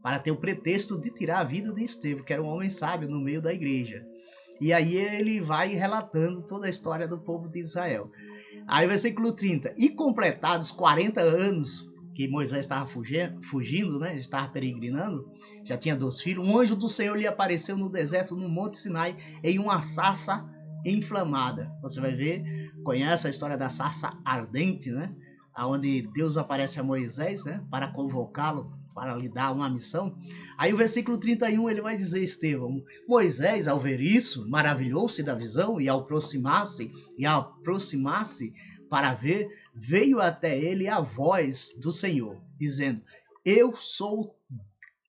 para ter o pretexto de tirar a vida de Estevão, que era um homem sábio no meio da igreja. E aí ele vai relatando toda a história do povo de Israel. Aí versículo 30. E completados 40 anos que Moisés estava fugindo, né? Estava peregrinando, já tinha 2 filhos. Um anjo do Senhor lhe apareceu no deserto, no Monte Sinai, em uma sarça inflamada. Você vai ver, conhece a história da sarça ardente, né? Onde Deus aparece a Moisés, né? Para convocá-lo, para lhe dar uma missão. Aí o versículo 31 ele vai dizer: Estevão, Moisés, ao ver isso, maravilhou-se da visão e ao aproximar-se para ver, veio até ele a voz do Senhor, dizendo: eu sou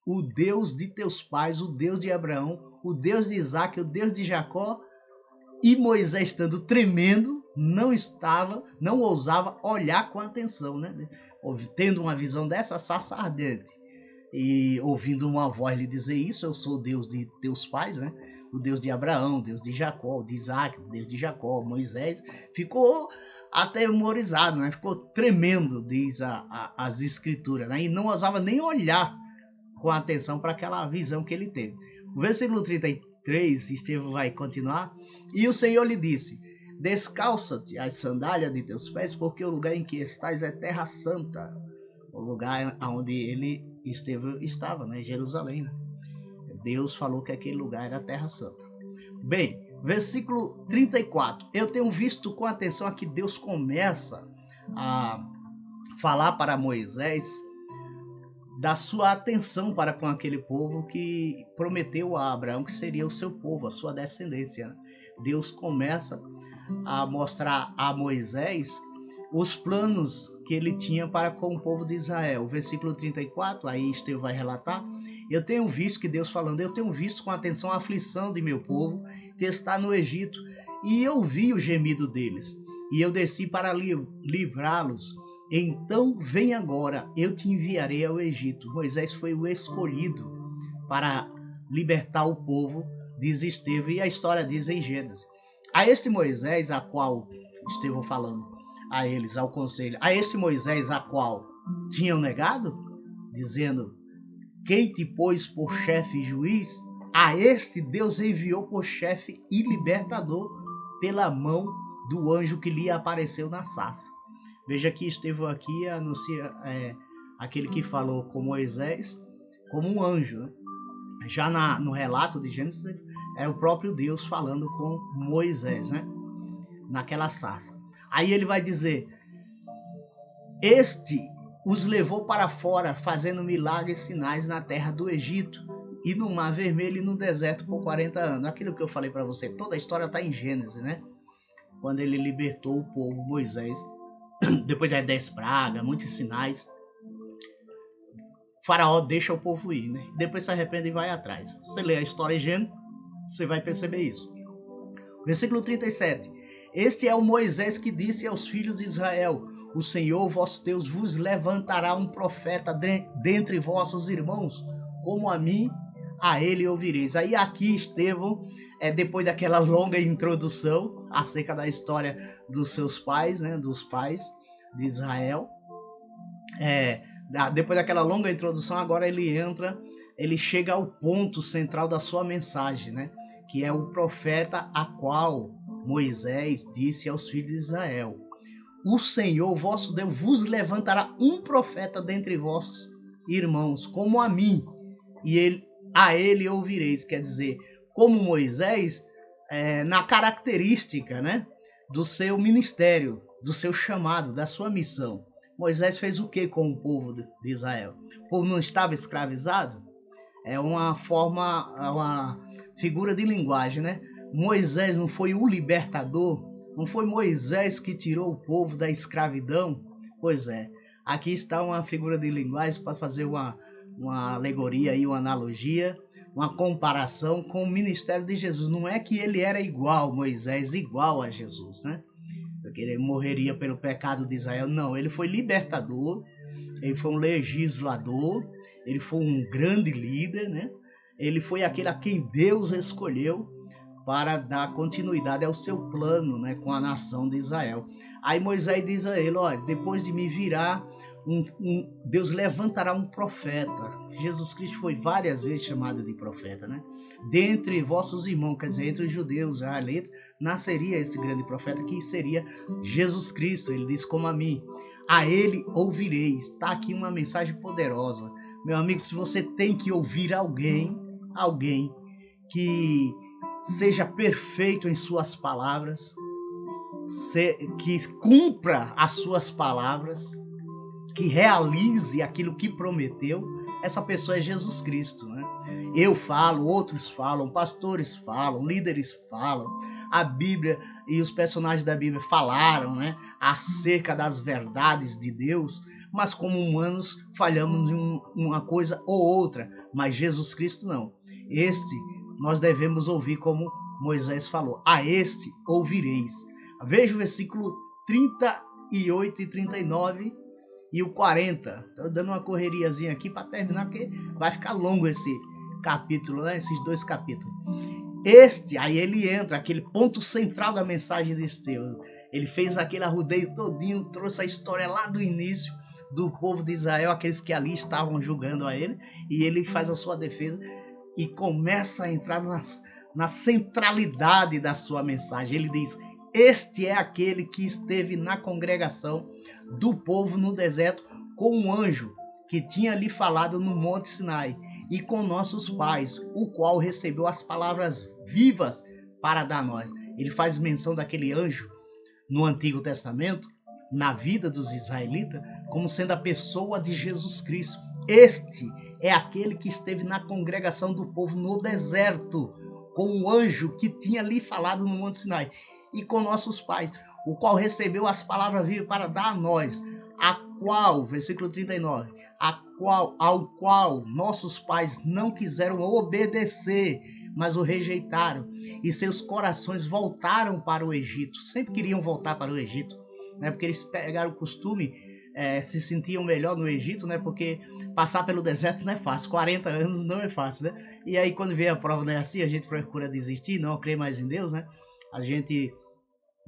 o Deus de teus pais, o Deus de Abraão, o Deus de Isaac, o Deus de Jacó. E Moisés, estando tremendo, não ousava olhar com atenção, né? Tendo uma visão dessa, sarça ardente, e ouvindo uma voz lhe dizer isso: eu sou o Deus de teus pais, né? O Deus de Abraão, Deus de Jacó, de Isaac, Deus de Jacó. Moisés ficou atemorizado, né? Ficou tremendo, diz as escrituras, né? E não ousava nem olhar com atenção para aquela visão que ele teve. O versículo 33, Estevão vai continuar: e o Senhor lhe disse: descalça-te as sandálias de teus pés, porque o lugar em que estás é terra santa. O lugar onde Estevão estava, né? Jerusalém, né? Deus falou que aquele lugar era terra santa. Bem, versículo 34. Eu tenho visto com atenção aqui Deus começa a falar para Moisés da sua atenção para com aquele povo que prometeu a Abraão que seria o seu povo, a sua descendência. Deus começa a mostrar a Moisés os planos que ele tinha para com o povo de Israel. O versículo 34, aí Estevão vai relatar: eu tenho visto, que Deus falando, eu tenho visto com atenção a aflição de meu povo que está no Egito, e eu vi o gemido deles, e eu desci para livrá-los. Então vem agora, eu te enviarei ao Egito. Moisés foi o escolhido para libertar o povo, diz Estevão, e a história diz em Gênesis. A este Moisés, a qual Estevão falando a eles, ao conselho, a este Moisés a qual tinham negado, dizendo: quem te pôs por chefe e juiz? A este Deus enviou por chefe e libertador pela mão do anjo que lhe apareceu na sarça. Veja que Estevão aqui anuncia aquele que falou com Moisés como um anjo, né? Já no relato de Gênesis, é o próprio Deus falando com Moisés, né? Naquela sarça. Aí ele vai dizer: este os levou para fora, fazendo milagres e sinais na terra do Egito, e no Mar Vermelho e no deserto por 40 anos. Aquilo que eu falei para você, toda a história está em Gênesis, né? Quando ele libertou o povo, Moisés, depois das 10 pragas, muitos sinais. Faraó deixa o povo ir, né? Depois se arrepende e vai atrás. Você lê a história em Gênesis, você vai perceber isso. Versículo 37. Este é o Moisés que disse aos filhos de Israel: o Senhor vosso Deus vos levantará um profeta dentre vossos irmãos, como a mim, a ele ouvireis. Aí aqui Estevão, depois daquela longa introdução acerca da história dos seus pais, né, dos pais de Israel, depois daquela longa introdução, agora ele chega ao ponto central da sua mensagem, né, que é o profeta a qual Moisés disse aos filhos de Israel: o Senhor vosso Deus vos levantará um profeta dentre vossos irmãos, como a mim, e a ele ouvireis. Quer dizer, como Moisés, na característica, né, do seu ministério, do seu chamado, da sua missão. Moisés fez o que com o povo de Israel? O povo não estava escravizado? É uma figura de linguagem, né? Moisés não foi o libertador? Não foi Moisés que tirou o povo da escravidão? Pois é, aqui está uma figura de linguagem para fazer uma alegoria e uma analogia, uma comparação com o ministério de Jesus. Não é que ele era igual, Moisés, igual a Jesus, né? Porque ele morreria pelo pecado de Israel. Não, ele foi libertador, ele foi um legislador, ele foi um grande líder, né? Ele foi aquele a quem Deus escolheu para dar continuidade ao seu plano, né, com a nação de Israel. Aí Moisés diz a ele: olha, depois de me virar, Deus levantará um profeta. Jesus Cristo foi várias vezes chamado de profeta, né? Dentre vossos irmãos, quer dizer, entre os judeus, nasceria esse grande profeta que seria Jesus Cristo. Ele diz: como a mim, a ele ouvireis. Está aqui uma mensagem poderosa. Meu amigo, se você tem que ouvir alguém que seja perfeito em suas palavras, que cumpra as suas palavras, que realize aquilo que prometeu, essa pessoa é Jesus Cristo, né? Eu falo, outros falam, pastores falam, líderes falam, a Bíblia e os personagens da Bíblia falaram, né, acerca das verdades de Deus, mas como humanos falhamos em uma coisa ou outra, mas Jesus Cristo não. Este nós devemos ouvir como Moisés falou: a este ouvireis. Veja o versículo 38 e 39 e o 40. Estou dando uma correriazinha aqui para terminar, porque vai ficar longo esse capítulo, né? Esses 2 capítulos. Aí ele entra, aquele ponto central da mensagem de Estevão. Ele fez aquele arrudeio todinho, trouxe a história lá do início do povo de Israel, aqueles que ali estavam julgando a ele, e ele faz a sua defesa e começa a entrar na centralidade da sua mensagem. Ele diz: este é aquele que esteve na congregação do povo no deserto com um anjo que tinha lhe falado no Monte Sinai, e com nossos pais, o qual recebeu as palavras vivas para dar a nós. Ele faz menção daquele anjo no Antigo Testamento, na vida dos israelitas, como sendo a pessoa de Jesus Cristo. Este é aquele que esteve na congregação do povo no deserto, com um anjo que tinha lhe falado no Monte Sinai, e com nossos pais, o qual recebeu as palavras vivas para dar a nós, a qual, versículo 39, ao qual nossos pais não quiseram obedecer, mas o rejeitaram, e seus corações voltaram para o Egito. Sempre queriam voltar para o Egito, né? Porque eles pegaram o costume, se sentiam melhor no Egito, né? Porque passar pelo deserto não é fácil, 40 anos não é fácil, né? E aí quando vem a prova não é assim, a gente procura desistir, não crê mais em Deus, né? A gente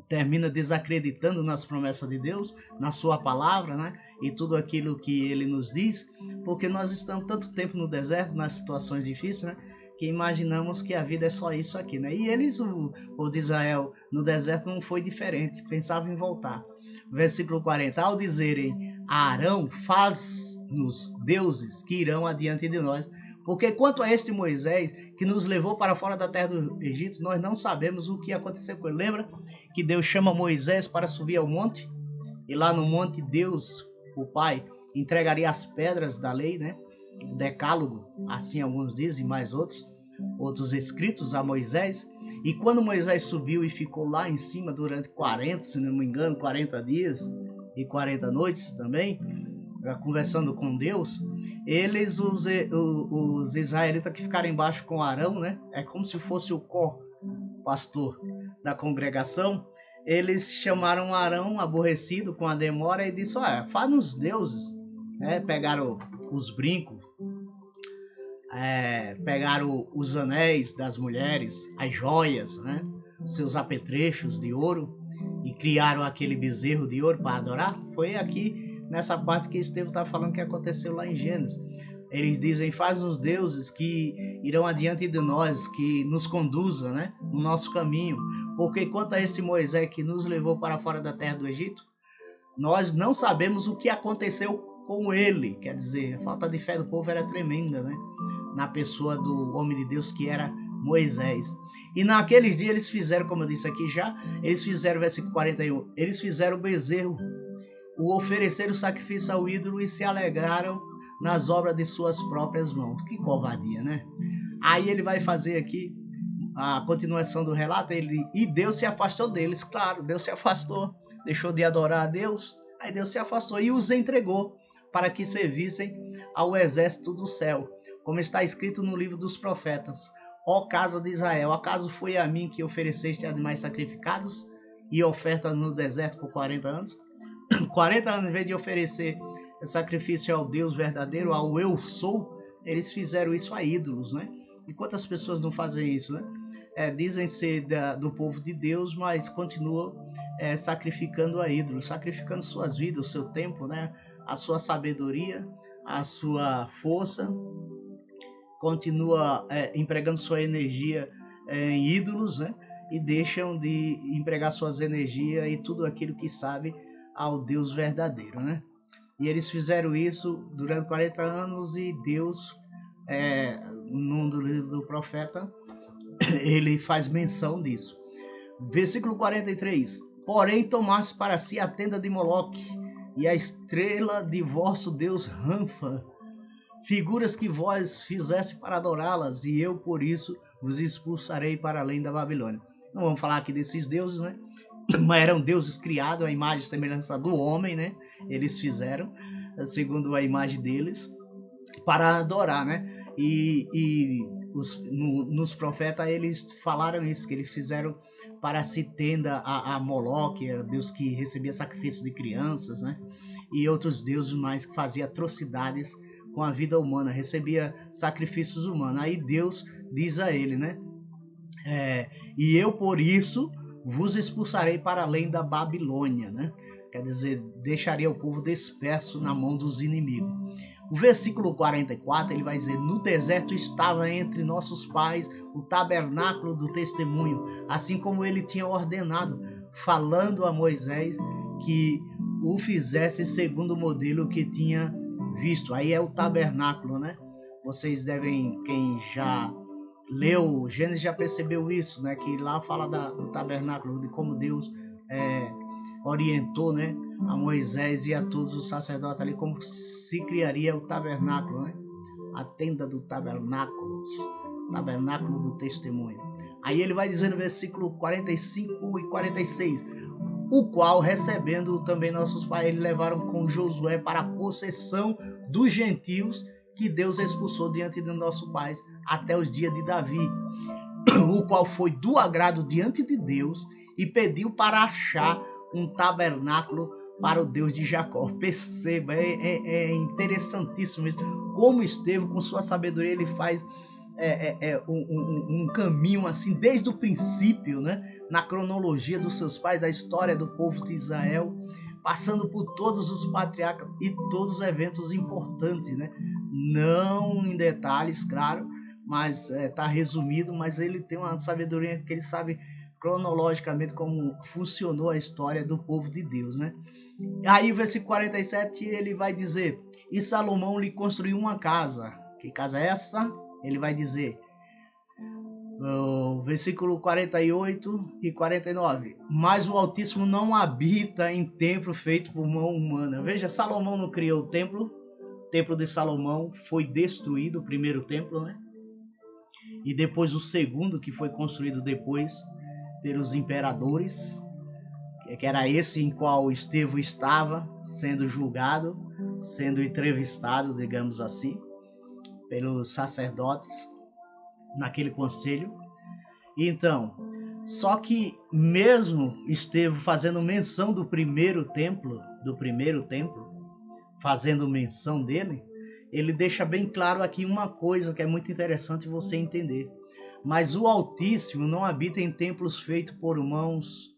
termina desacreditando nas promessas de Deus, na sua palavra, né? E tudo aquilo que ele nos diz, porque nós estamos tanto tempo no deserto, nas situações difíceis, né? que imaginamos que a vida é só isso aqui, né? E eles, o povo de Israel, no deserto não foi diferente, pensavam em voltar. Versículo 40, ao dizerem a Arão, faz-nos deuses que irão adiante de nós, porque quanto a este Moisés, que nos levou para fora da terra do Egito, nós não sabemos o que aconteceu com ele. Lembra que Deus chama Moisés para subir ao monte? E lá no monte Deus, o Pai, entregaria as pedras da lei, né? O decálogo, assim alguns dizem, mais outros escritos a Moisés. E quando Moisés subiu e ficou lá em cima durante 40, se não me engano, 40 dias e 40 noites também, conversando com Deus, eles, os israelitas que ficaram embaixo com Arão, né? É como se fosse o pastor da congregação. Eles chamaram Arão, aborrecido com a demora, e disse: olha, faz-nos deuses. Pegaram os brincos, pegaram os anéis das mulheres, as joias, né? Seus apetrechos de ouro, e criaram aquele bezerro de ouro para adorar. Foi aqui nessa parte que Estevão está falando que aconteceu lá em Gênesis. Eles dizem: faz uns deuses que irão adiante de nós, que nos conduzam, né, no nosso caminho. Porque quanto a este Moisés que nos levou para fora da terra do Egito, nós não sabemos o que aconteceu com ele. Quer dizer, a falta de fé do povo era tremenda, né? Na pessoa do homem de Deus que era Moisés. E naqueles dias eles fizeram, como eu disse aqui já, eles fizeram, versículo 41, eles fizeram o bezerro, o ofereceram o sacrifício ao ídolo e se alegraram nas obras de suas próprias mãos. Que covardia, né? Aí ele vai fazer aqui a continuação do relato, e Deus se afastou deles. Claro, Deus se afastou, deixou de adorar a Deus, aí Deus se afastou e os entregou para que servissem ao exército do céu, como está escrito no livro dos profetas: ó casa de Israel, acaso foi a mim que ofereceste animais sacrificados e oferta no deserto por 40 anos? 40 anos, em vez de oferecer sacrifício ao Deus verdadeiro, ao eu sou, eles fizeram isso a ídolos, né? E quantas pessoas não fazem isso, né? Dizem ser do povo de Deus, mas continuam sacrificando a ídolos, sacrificando suas vidas, o seu tempo, né? A sua sabedoria, a sua força, continua empregando sua energia em ídolos, né? E deixam de empregar suas energias e tudo aquilo que sabe ao Deus verdadeiro, né? E eles fizeram isso durante 40 anos e Deus, no livro do profeta, ele faz menção disso. Versículo 43. Porém tomaste para si a tenda de Moloque e a estrela de vosso Deus Ranfa, figuras que vós fizeste para adorá-las, e eu por isso vos expulsarei para além da Babilônia. Não vamos falar aqui desses deuses, né? Mas eram deuses criados à imagem e semelhança do homem, né? Eles fizeram, segundo a imagem deles, para adorar, né? Nos profetas eles falaram isso, que eles fizeram para si tenda a Moloque, Deus que recebia sacrifício de crianças, né? E outros deuses mais que faziam atrocidades com a vida humana, recebia sacrifícios humanos. Aí Deus diz a ele, né? E eu por isso vos expulsarei para além da Babilônia, né? Quer dizer, deixaria o povo disperso na mão dos inimigos. O versículo 44, ele vai dizer: no deserto estava entre nossos pais o tabernáculo do testemunho, assim como ele tinha ordenado, falando a Moisés que o fizesse segundo o modelo que tinha visto. Aí é o tabernáculo, né? Vocês devem, quem já leu Gênesis já percebeu isso, né? Que lá fala do tabernáculo, de como Deus orientou, né, a Moisés e a todos os sacerdotes ali como se criaria o tabernáculo, né? A tenda do tabernáculo do testemunho. Aí ele vai dizer no versículo 45 e 46: o qual, recebendo também nossos pais, eles levaram com Josué para a possessão dos gentios que Deus expulsou diante de nossos pais até os dias de Davi, o qual foi do agrado diante de Deus e pediu para achar um tabernáculo para o Deus de Jacó. Perceba, é interessantíssimo isso. Como Estevão, com sua sabedoria, ele faz um caminho assim, desde o princípio, né? Na cronologia dos seus pais, da história do povo de Israel, passando por todos os patriarcas e todos os eventos importantes, né? Não em detalhes, claro, mas está resumido, mas ele tem uma sabedoria que ele sabe cronologicamente como funcionou a história do povo de Deus, né? Aí o versículo 47 ele vai dizer, e Salomão lhe construiu uma casa. Que casa é essa? Ele vai dizer, o versículo 48 e 49, mas o Altíssimo não habita em templo feito por mão humana. Veja, Salomão não criou o templo de Salomão foi destruído, o primeiro templo, né? E depois o segundo, que foi construído depois pelos imperadores, que era esse em qual Estevão estava sendo julgado, sendo entrevistado, digamos assim, pelos sacerdotes naquele conselho. Então, só que mesmo Estevão fazendo menção do primeiro templo, fazendo menção dele, ele deixa bem claro aqui uma coisa que é muito interessante você entender. Mas o Altíssimo não habita em templos feitos por mãos,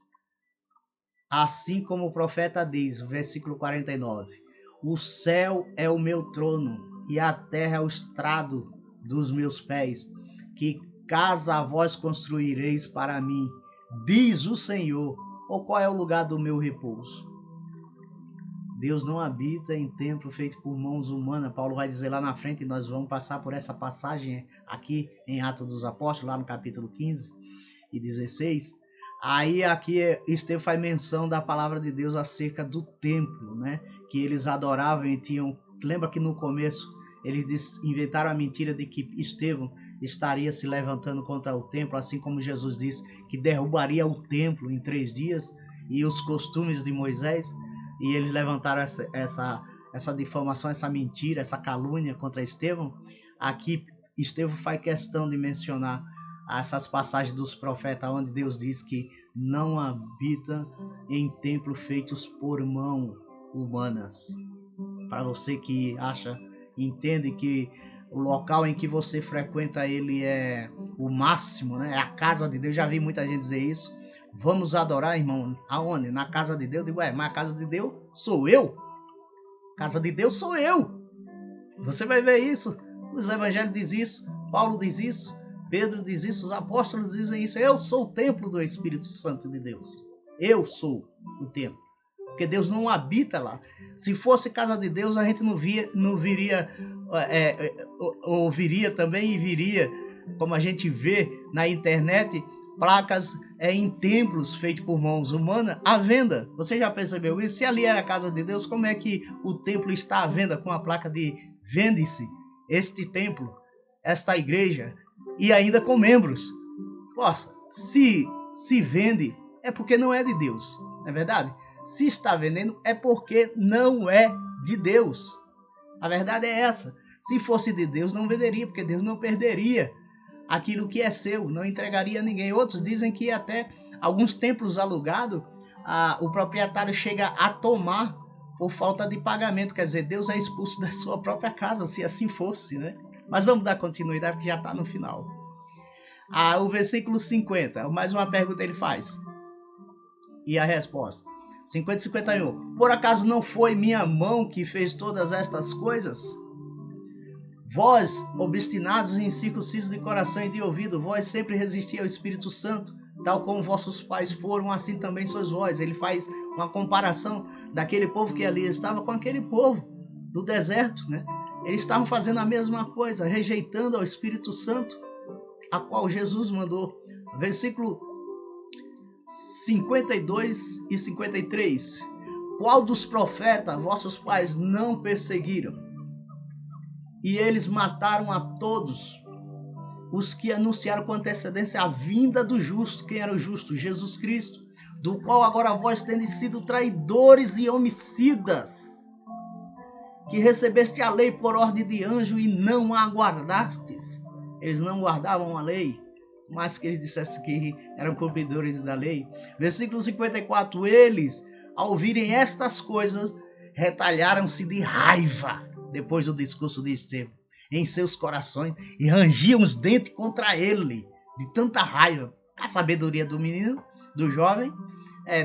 assim como o profeta diz, versículo 49. O céu é o meu trono e a terra é o estrado dos meus pés. Que casa vós construireis para mim, diz o Senhor. Ou qual é o lugar do meu repouso? Deus não habita em templo feito por mãos humanas. Paulo vai dizer lá na frente, e nós vamos passar por essa passagem aqui em Atos dos Apóstolos, lá no capítulo 15 e 16. Aí aqui Estevão faz menção da palavra de Deus acerca do templo, né? Que eles adoravam e tinham... Lembra que no começo eles inventaram a mentira de que Estevão estaria se levantando contra o templo, assim como Jesus disse que derrubaria o templo em 3 dias e os costumes de Moisés. E eles levantaram essa difamação, essa mentira, essa calúnia contra Estevão. Aqui Estevão faz questão de mencionar essas passagens dos profetas, onde Deus diz que não habita em templos feitos por mãos humanas. Para você que acha, entende que o local em que você frequenta ele é o máximo, né? É a casa de Deus. Já vi muita gente dizer isso. Vamos adorar, irmão, aonde? Na casa de Deus? Eu digo, mas a casa de Deus sou eu. Casa de Deus sou eu. Você vai ver isso. Os evangelhos dizem isso. Paulo diz isso. Pedro diz isso. Os apóstolos dizem isso. Eu sou o templo do Espírito Santo de Deus. Eu sou o templo. Porque Deus não habita lá. Se fosse casa de Deus, a gente não viria, ouviria também e viria, como a gente vê na internet, placas em templos feitos por mãos humanas à venda. Você já percebeu isso? Se ali era a casa de Deus, como é que o templo está à venda com a placa de vende-se este templo, esta igreja, e ainda com membros? Nossa, se vende, é porque não é de Deus, não é verdade? Se está vendendo, é porque não é de Deus. A verdade é essa. Se fosse de Deus, não venderia, porque Deus não perderia aquilo que é seu, não entregaria a ninguém. Outros dizem que até alguns templos alugados, o proprietário chega a tomar por falta de pagamento. Quer dizer, Deus é expulso da sua própria casa, se assim fosse, né? Mas vamos dar continuidade, que já está no final. O versículo 50, mais uma pergunta ele faz. E a resposta. 50 e 51. Por acaso não foi minha mão que fez todas estas coisas? Vós, obstinados e incircuncisos de coração e de ouvido, vós sempre resisti ao Espírito Santo, tal como vossos pais foram, assim também sois vós. Ele faz uma comparação daquele povo que ali estava com aquele povo do deserto, né? Eles estavam fazendo a mesma coisa, rejeitando ao Espírito Santo, a qual Jesus mandou. Versículo 52 e 53. Qual dos profetas vossos pais não perseguiram? E eles mataram a todos os que anunciaram com antecedência a vinda do justo. Quem era o justo? Jesus Cristo, do qual agora vós tendes sido traidores e homicidas, que recebeste a lei por ordem de anjo e não a guardastes. Eles não guardavam a lei, mas que eles dissessem que eram cumpridores da lei. Versículo 54. Eles, ao ouvirem estas coisas, retalharam-se de raiva, depois do discurso de Estevão, em seus corações, e rangiam os dentes contra ele, de tanta raiva. A sabedoria do menino, do jovem,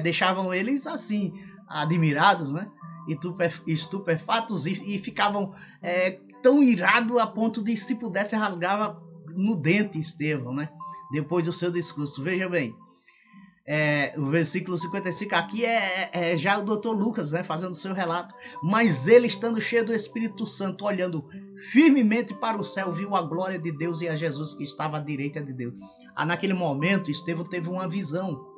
deixavam eles assim, admirados, né? estupefatos, e ficavam tão irados a ponto de, se pudesse, no dente Estevão, né? Depois do seu discurso. Veja bem, o versículo 55 aqui é já o doutor Lucas, né, fazendo o seu relato. Mas ele, estando cheio do Espírito Santo, olhando firmemente para o céu, viu a glória de Deus e a Jesus que estava à direita de Deus. Naquele momento, Estevão teve uma visão.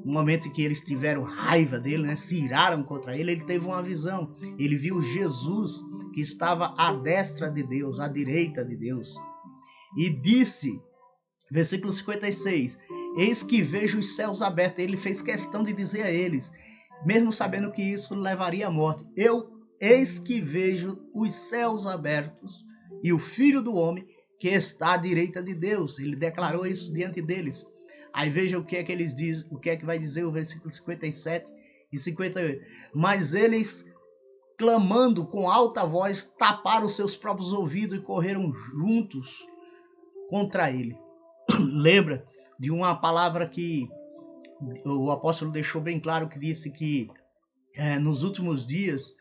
No momento em que eles tiveram raiva dele, né, se iraram contra ele, ele teve uma visão. Ele viu Jesus que estava à destra de Deus, à direita de Deus. E disse, versículo 56, eis que vejo os céus abertos. Ele fez questão de dizer a eles, mesmo sabendo que isso levaria à morte, eis que vejo os céus abertos e o Filho do Homem que está à direita de Deus. Ele declarou isso diante deles. Aí veja o que é que eles dizem, o que é que vai dizer o versículo 57 e 58. Mas eles, clamando com alta voz, taparam os seus próprios ouvidos e correram juntos contra ele. Lembra de uma palavra que o apóstolo deixou bem claro, que disse que nos últimos dias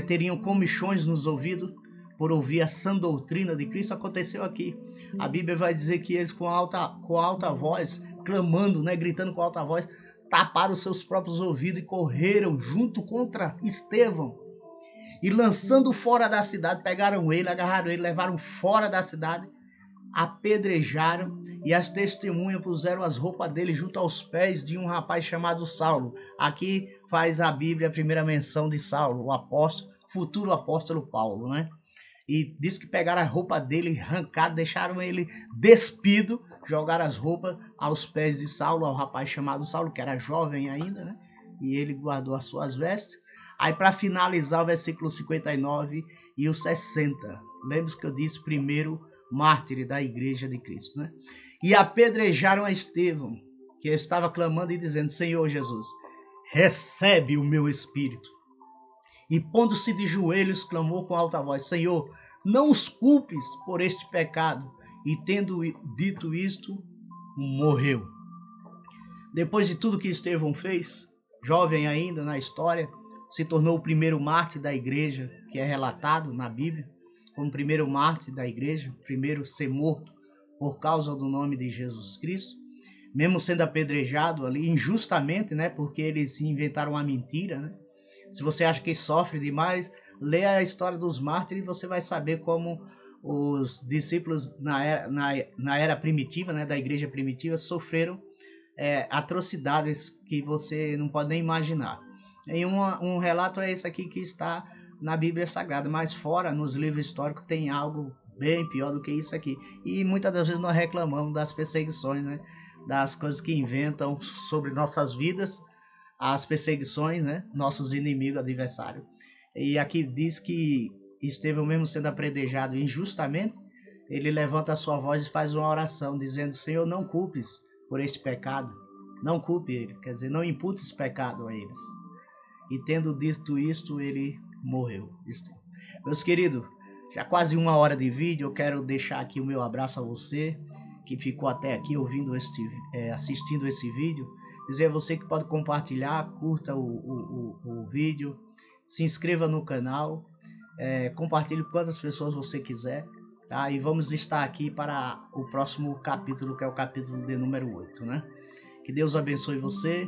teriam comichões nos ouvidos por ouvir a sã doutrina de Cristo. Aconteceu aqui. A Bíblia vai dizer que eles com alta voz, clamando, né, gritando com alta voz, taparam os seus próprios ouvidos e correram junto contra Estevão. E lançando fora da cidade, pegaram ele, agarraram ele, levaram fora da cidade, apedrejaram, e as testemunhas puseram as roupas dele junto aos pés de um rapaz chamado Saulo. Aqui faz a Bíblia a primeira menção de Saulo, o apóstolo, futuro apóstolo Paulo, né? E diz que pegaram a roupa dele, arrancaram, deixaram ele despido, jogaram as roupas aos pés de Saulo, ao rapaz chamado Saulo, que era jovem ainda, né? E ele guardou as suas vestes. Aí, para finalizar, o versículo 59 e o 60. Lembra que eu disse primeiro mártir da igreja de Cristo, né? E apedrejaram a Estevão, que estava clamando e dizendo, Senhor Jesus, recebe o meu espírito. E pondo-se de joelhos, clamou com alta voz, Senhor, não os culpes por este pecado. E tendo dito isto, morreu. Depois de tudo que Estevão fez, jovem ainda na história, se tornou o primeiro mártir da igreja, que é relatado na Bíblia, como primeiro mártir da igreja, primeiro ser morto por causa do nome de Jesus Cristo, mesmo sendo apedrejado ali injustamente, né, porque eles inventaram uma mentira, né? Se você acha que sofre demais, lê a história dos mártires e você vai saber como os discípulos na era primitiva, né, da igreja primitiva, sofreram atrocidades que você não pode nem imaginar. E um relato é esse aqui que está na Bíblia Sagrada, mas fora, nos livros históricos, tem algo bem pior do que isso aqui. E muitas das vezes nós reclamamos das perseguições, né, das coisas que inventam sobre nossas vidas, as perseguições, né, nossos inimigos, adversários. E aqui diz que Estevão, mesmo sendo apedrejado injustamente, ele levanta a sua voz e faz uma oração, dizendo, Senhor, não culpes por este pecado, não culpe ele, quer dizer, não impute esse pecado a eles. E tendo dito isto, ele morreu. Meus queridos, já quase 1 hora de vídeo, eu quero deixar aqui o meu abraço a você, que ficou até aqui assistindo esse vídeo. Dizer a você que pode compartilhar, curta o vídeo, se inscreva no canal, compartilhe com quantas pessoas você quiser, tá? E vamos estar aqui para o próximo capítulo, que é o capítulo de número 8, né? Que Deus abençoe você,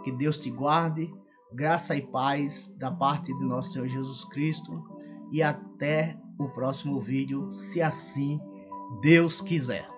que Deus te guarde, graça e paz da parte de nosso Senhor Jesus Cristo, e até o próximo vídeo, se assim Deus quiser.